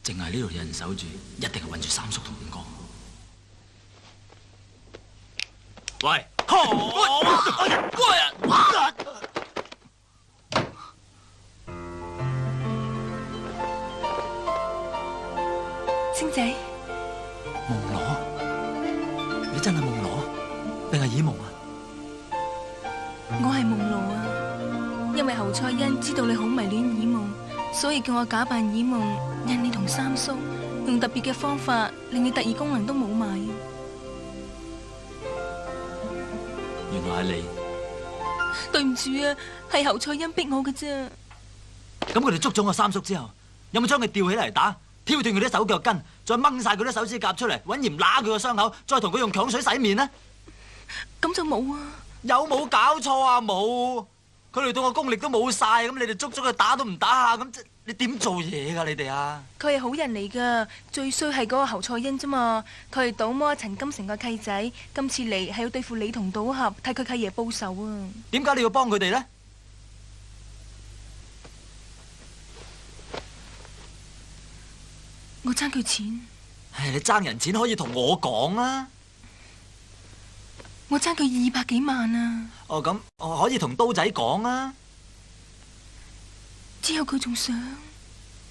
淨係呢度有人守住，一定係揾住三叔同五哥。喂！星仔，夢羅，你真係夢羅，定係耳夢啊？我係夢羅啊，因為侯賽因知道你好迷戀耳夢，所以叫我假扮耳夢，引你同三叔用特別嘅方法，令你特異功能都冇埋。原來係你。對唔住啊，係侯賽因逼我嘅啫。咁佢哋捉咗我三叔之後，有冇將佢吊起嚟打，挑斷佢啲手腳筋，再掹晒佢啲手指甲出嚟，揾鹽揦佢個傷口，再同佢用強水洗面呢？咁就冇啊！有冇搞錯啊？冇！佢哋對我功力都冇晒，咁你哋捉咗佢打都唔打下，咁你點做嘢噶？你哋啊！佢係好人嚟噶，最衰係嗰個侯賽因啫嘛。佢係賭魔陳金城個契仔，今次嚟係要對付你同賭俠，替佢契爺報仇啊！點解你要幫佢哋呢？我爭佢錢。唉，你爭人錢可以同我講啊！我爭佢200幾萬啊！哦，咁我可以同刀仔講啊。之後佢仲想，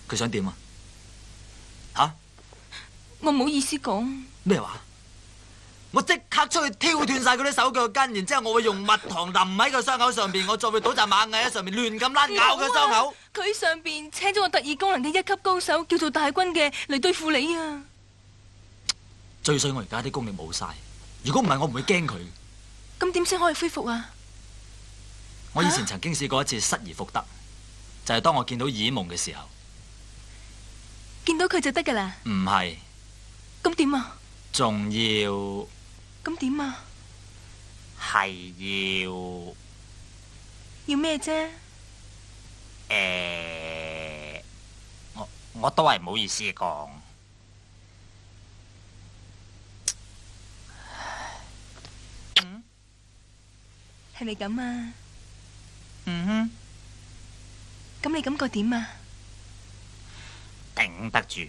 佢想點啊？吓？我唔好意思講。咩話？我即刻出去挑斷晒佢啲手腳筋，然之後我會用蜜糖淋喺個傷口上邊，我再會倒扎螞蟻喺上面亂咁拉咬佢傷口。佢上邊請咗個特異功能嘅1級高手，叫做大軍嘅嚟對付你啊！最衰我而家啲功力冇晒，如果唔係我唔會驚佢。咁點先可以恢復啊？我以前曾經試過一次失而復得，就係當我見到耳蒙嘅時候。見到佢就得噶啦？唔係。咁點啊？仲要。咁點啊？係要咩啫？我都係唔好意思講。係咪咁啊？嗯哼。咁你感覺點啊？頂得住。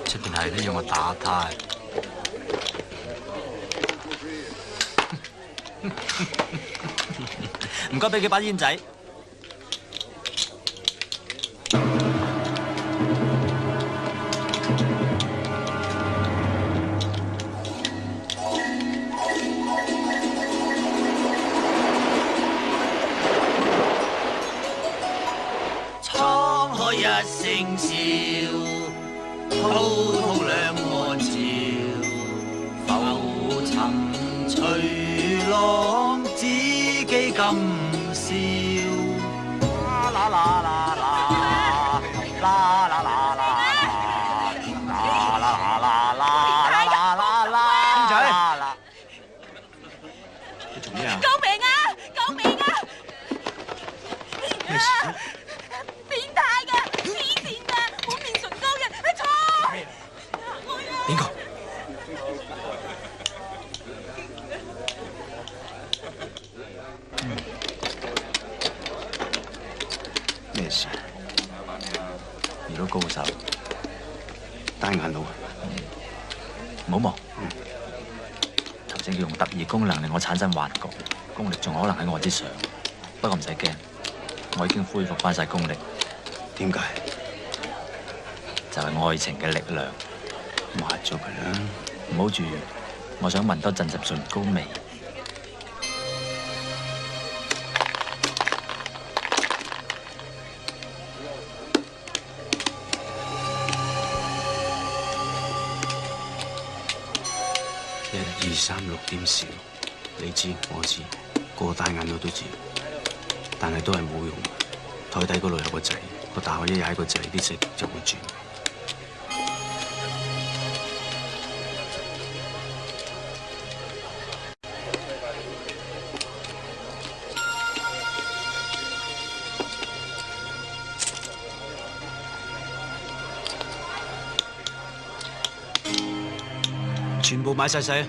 出邊係都要我打呔。唔該，俾幾把煙仔。滄海一聲笑，滔滔兩岸潮，浮沉隨浪，知己今宵。啦啦啦啦啦啦啦啦啦啦啦啦啦啦啦啦！你做咩啊？救命啊！救命啊！咩事？變態㗎，黐線㗎，滿面唇膏嘅，錯！邊個？咩事？遇到高手，單眼佬。唔好忙。頭先佢用特異功能令我產生幻覺，功力仲可能喺我之上。不過唔使驚，我已經恢復翻晒功力。點解？就係愛情嘅力量。抹咗佢啦。唔好住，我想聞多陣陣唇膏味。1、2、3、6點少，你知我知，個大眼佬都知，但係都係冇用。台底嗰度有個掣，我打開一踩個掣，啲色就會轉。全部買晒晒。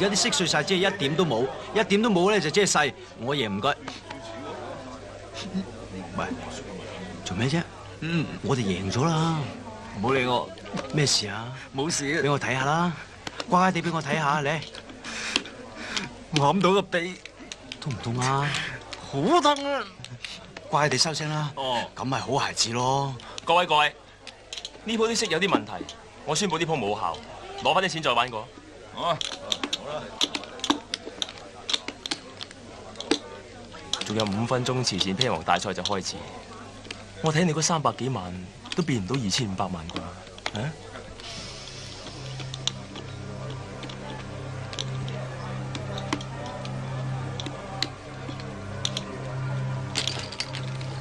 家啲色碎晒，即係一點都冇，一點都冇咧就即係細。我贏唔該。喂，做咩啫？我哋贏咗啦。唔好理我，咩事啊？冇事俾我睇下啦，乖乖地俾我睇下，你我揞到個鼻，痛唔痛啊？好痛啊！乖地收聲啦。哦，咁咪好孩子咯。各位，呢鋪啲色有啲問題，我宣佈呢鋪冇效，攞翻啲錢再玩過。好啦。仲有5分鐘，慈善披王大賽就開始。我睇你嗰300幾萬都變唔到2500萬啩？啊？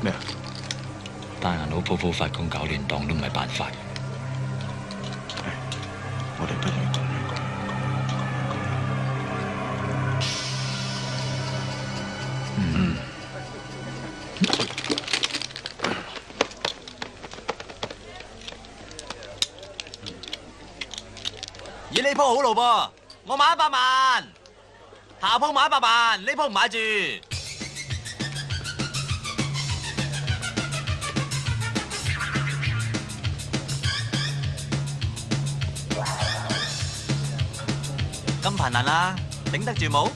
咩啊？大銀佬鋪鋪發工搞亂檔都唔係辦法。我哋不如咁樣咦，呢鋪好路噃，我買100萬，下鋪買100萬，呢鋪唔買住。咁頻能啦，頂得住冇？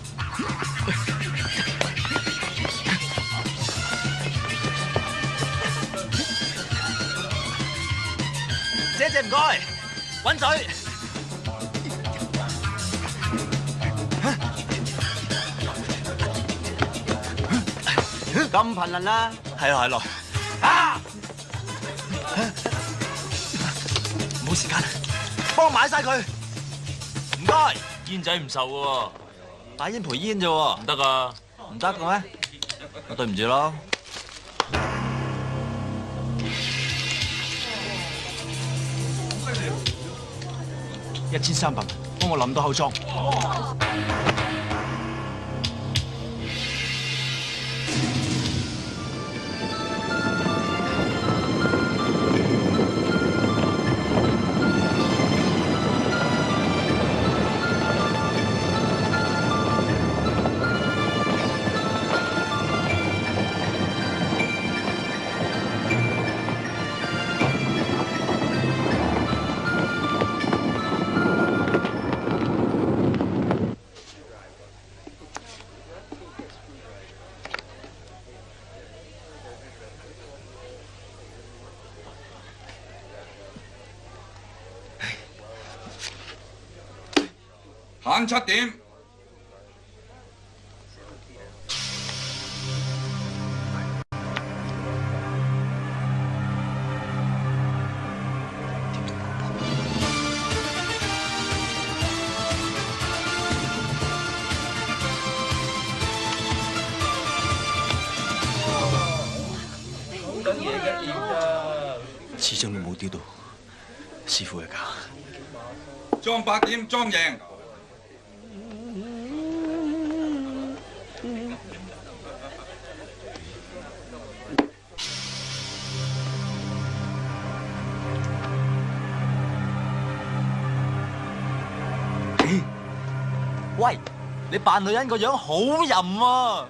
姐唔該，搵水。咁頻能啦，係咯。啊！冇時間，幫我買晒佢。唔該。煙仔唔受喎，擺煙賠煙啫喎。唔得噶。唔得嘅咩？我對唔住咯。 1300萬，幫我諗到口裝。限7點。始終都冇丟到師傅嘅價。裝8點，裝贏。 喂，你扮女人個樣好淫喎！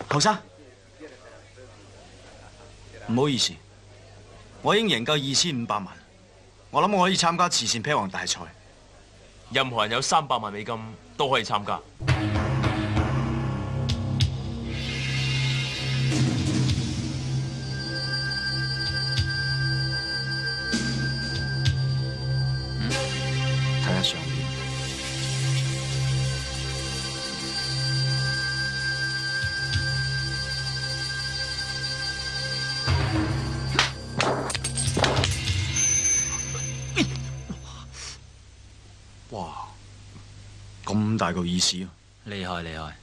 後生，唔好意思，我已經贏夠2500萬，我諗我可以參加慈善披王大賽。任何人有300萬美金都可以參加。睇下上面。 哇！咁大個意思啊！厲害厲害！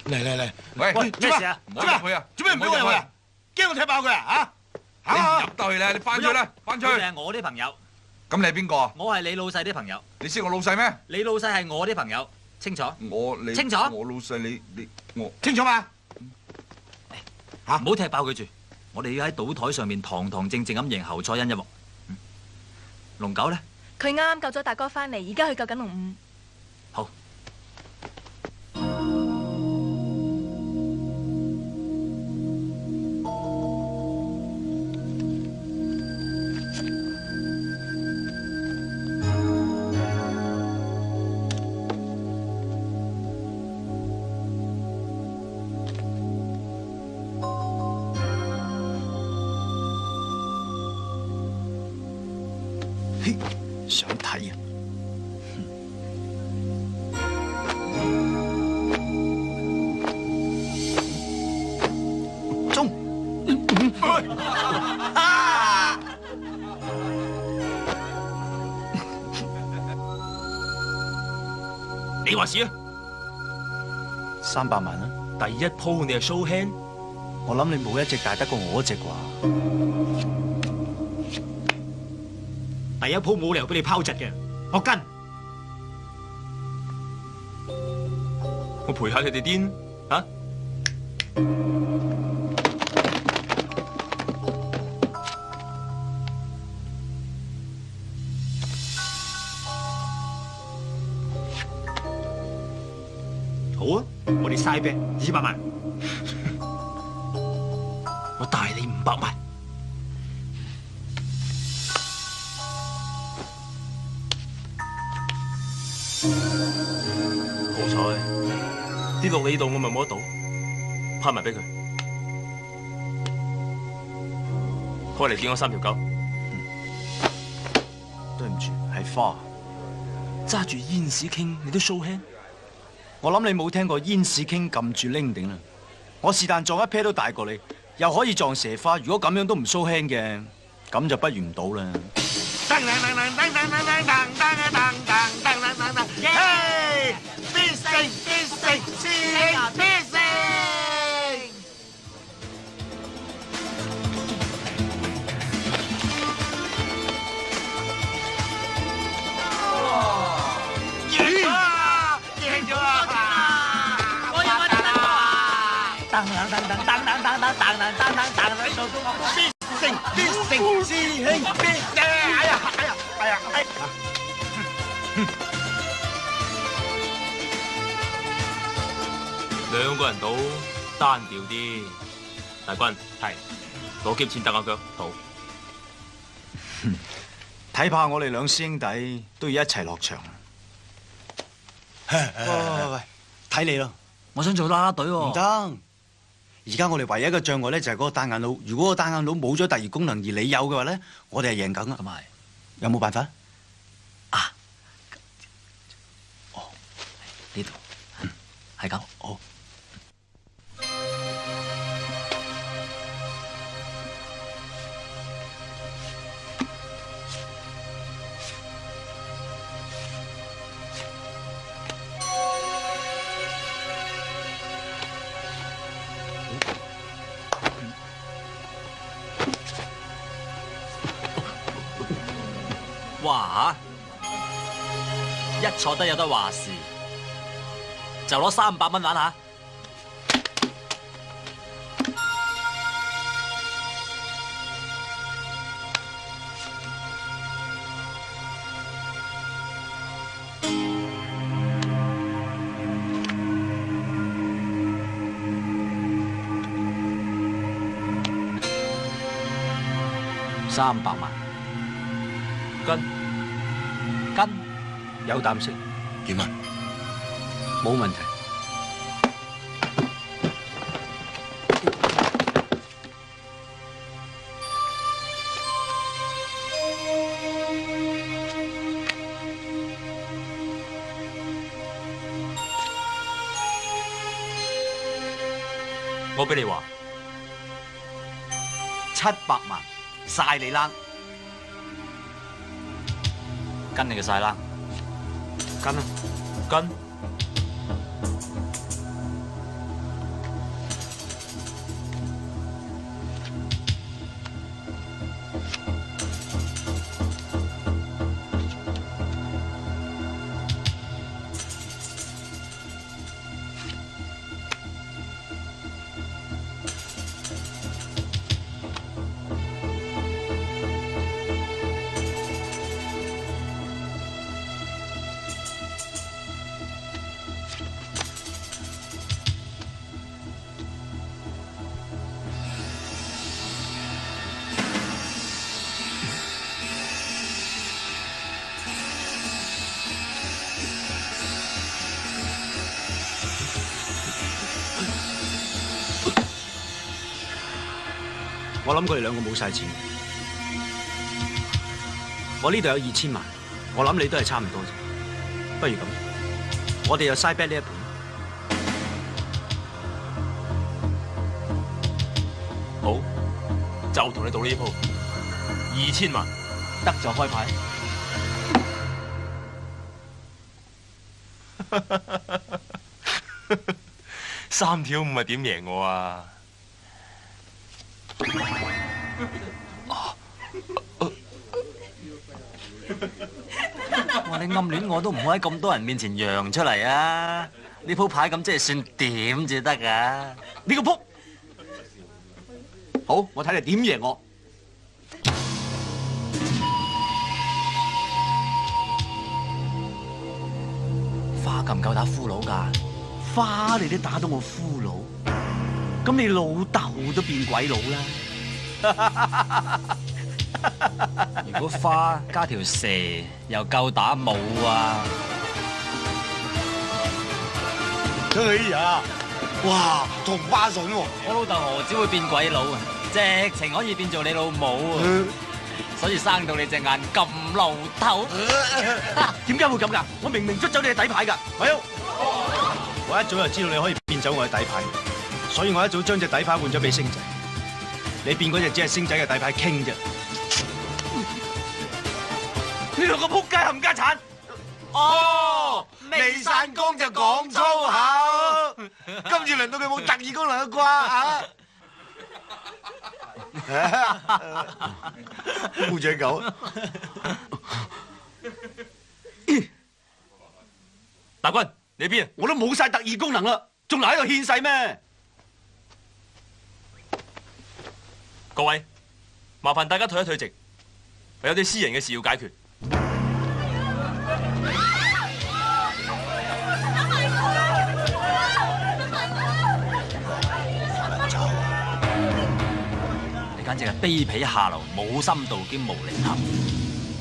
嚟，喂，咩事啊？唔好入去啊！做咩唔俾我入去啊？驚我踢爆佢啊？你唔入得去咧，你翻出去啦，翻出去。佢哋係我啲朋友。咁你係邊個啊？我係你老細啲朋友。你識我老細咩？你老細係我啲朋友，清楚？你清楚？我老細你我清楚嘛？唔好踢爆佢住。我哋要喺賭台上面堂堂正正咁贏侯賽因一鑊。龍九呢？佢啱啱救咗大哥翻嚟，而家去救緊龍五。好。想睇啊！中！你話事啊300萬啦！第一鋪你係 show hand，我諗你冇一隻大得過我一隻啩。第一鋪冇理由俾你拋窒嘅，我跟。我陪下佢哋癲啊！好啊，我哋嘥啤200萬，我大你500萬。好彩跌落你度，我咪冇得賭，拍埋俾佢。開嚟見我3條狗。對唔住，係花。揸住煙屎傾，你都 show hand？我諗你冇聽過煙屎傾撳住拎頂啦。我是但撞一啤都大過你，又可以撞蛇花。如果咁樣都唔 show hand嘅，咁就不如唔賭啦。嘿，必勝，師兄必勝！贏咗啊！我要我等啊！等，必勝，師兄必勝！哎呀！兩個人賭單調啲，大軍係攞劫錢揼下腳賭。睇怕我哋兩師兄弟都要一齊落場。喂，睇你咯！我想做啦啦隊喎。唔得，而家我哋唯一嘅障礙咧就係嗰個單眼佬。如果個單眼佬冇咗第二功能，而你有嘅話咧，我哋係贏緊啊！咁係，有冇辦法？啊，哦，呢度係咁。好。哇！一錯得有得話事，就攞300蚊玩下。300萬，跟有膽識，點啊？冇問題。我俾你話700萬晒你冷，跟你嘅晒冷，跟啊！跟。我諗佢哋兩個冇晒錢。我呢度有2000萬，我諗你都係差唔多啫。不如咁，我哋就嘥 bet 呢一盤。好，就同你賭呢鋪2000萬，得就開牌。3條5係點贏我啊？哇！你暗戀我都唔好喺咁多人面前揚出嚟啊！呢鋪牌咁即係算點至得噶？你個仆！好，我睇你點贏我。花咁夠打俘虜㗎？花你都打到我俘虜，咁你老豆都變鬼佬啦！如果花加條蛇又夠打冇啊？哎呀，哇，同花順喎！我老豆何止會變鬼佬啊，直情可以變做你老母啊！所以生到你隻眼咁露頭。點解會咁㗎？我明明捉走你嘅底牌㗎，係啊！我一早就知道你可以變走我嘅底牌，所以我一早將隻底牌換咗俾星仔。你變嗰隻只係星仔嘅底牌傾啫。呢兩個仆街冚家鏟！哦，未散光就講粗口，今次輪到佢冇特異功能嘅啩嚇！烏雀狗，大軍，你邊啊？我都冇晒特異功能啦，仲留喺度獻世咩？各位，麻煩大家退一退席，我有啲私人嘅事要解決。簡直係卑鄙下流、冇深度兼無厘頭，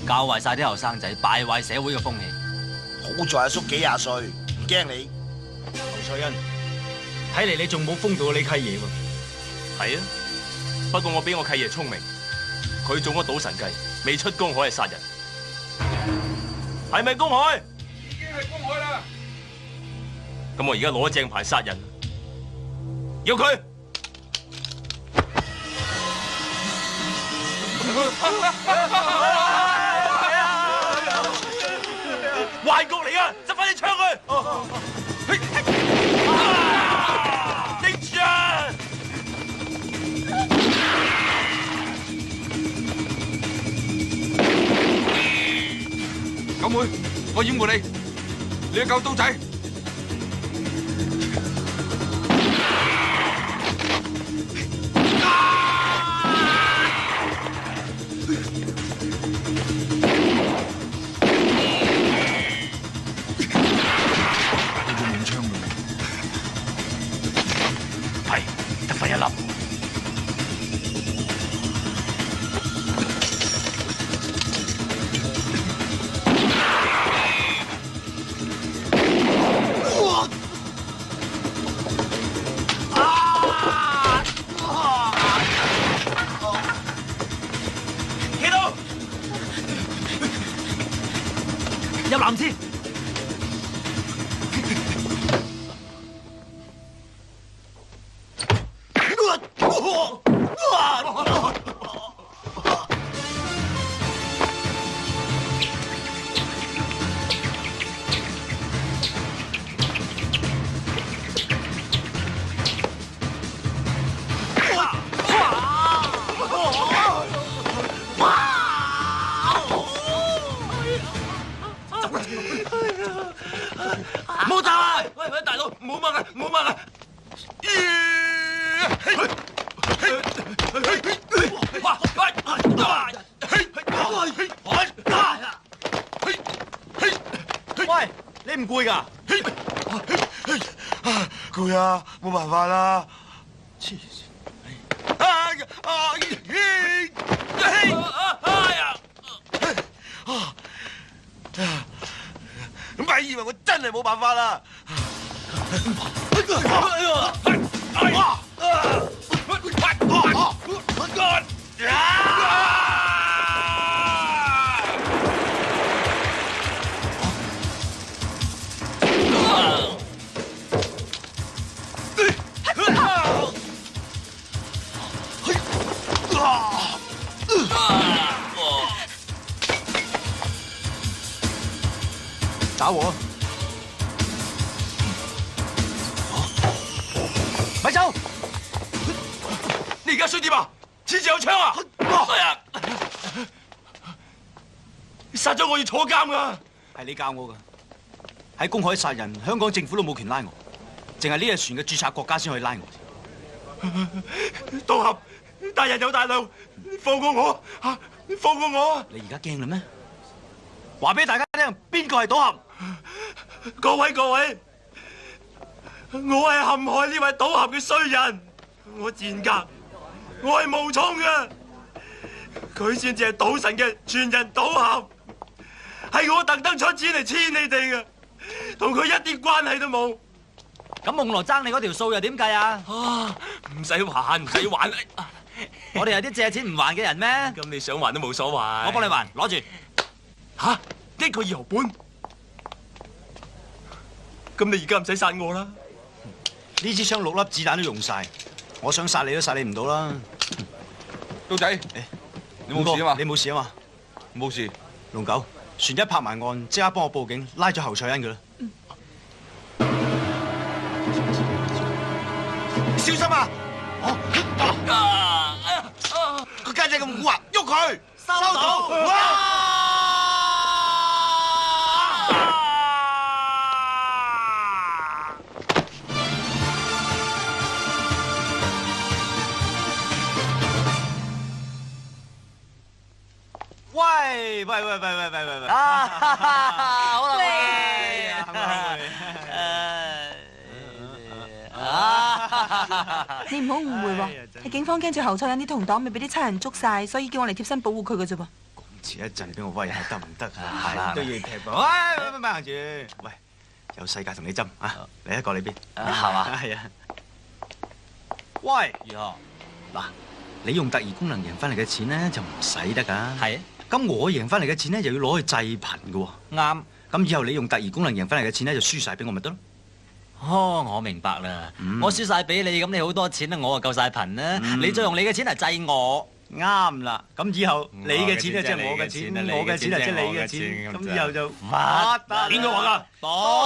教壞晒啲後生仔，敗壞社會嘅風氣。好在阿叔幾廿歲，唔驚你。劉翠欣，睇嚟你仲冇封到你契爺喎。係啊，不過我比我契爺聰明，佢中咗賭神計，未出公海係殺人。係咪公海？已經係公海啦。咁我而家攞正牌殺人，要佢。壞局嚟啊！執翻啲槍去！拎住啊！九妹，我掩護你，你去救刀仔。入藍先。冇打啊！喂，大佬，唔好掹啊，唔好掹啊！喂，你唔攰㗎？攰啊，冇辦法啦。黐線！咪以為我真係冇辦法啦！打我！咪走！你而家想點啊？似是有槍啊！哎呀！殺咗我要坐監噶！係你教我噶，喺公海殺人，香港政府都冇權拉我，淨係呢隻船嘅註冊國家先可以拉我。賭俠大人有大量，放過我啊！放過我！你而家驚啦咩？話俾大家聽，邊個係賭俠？各位，我係陷害呢位賭俠嘅衰人，我賤格，我係冒充嘅，佢先至係賭神嘅傳人賭俠，係我特登出錢嚟黐你哋嘅，同佢一啲關係都冇。咁夢羅爭你嗰條數又點計啊？唔使還，唔使還，我哋係啲借錢唔還嘅人咩？咁你想還都冇所謂。我幫你還，攞住。吓，1個2毫半。咁你而家唔使殺我啦。呢支槍6粒子彈都用晒，我想殺你都殺你唔到啦。刀仔，你冇事啊嘛？你冇事啊嘛？冇事。龍九，船一拍埋岸，即刻幫我報警，拉咗侯彩欣佢啦。小心啊！個家姐咁蠱惑，喐佢！收到。喂！好啦，你唔好誤會喎，係警方驚住侯彩欣啲同黨未俾啲差人捉晒，所以叫我嚟貼身保護佢嘅啫噃。遲一陣俾我威下得唔得啊？係都要踢噃。喂，慢住！喂，有世界同你針啊！嚟一個你邊？係嘛？係啊。喂，如何？嗱，你用特異功能贏翻嚟嘅錢咧就唔使得㗎。係。咁我贏翻嚟嘅錢咧，就要攞去濟貧嘅喎。啱。咁以後你用特異功能贏翻嚟嘅錢咧，就輸晒俾我咪得咯。我明白啦。我輸晒俾你，咁你好多錢啦，我啊夠晒貧啦。你再用你嘅錢嚟濟我。啱啦。咁以後你嘅錢咧即係我嘅錢，我嘅錢啊即係你嘅錢。咁以後就發達。邊個話㗎？多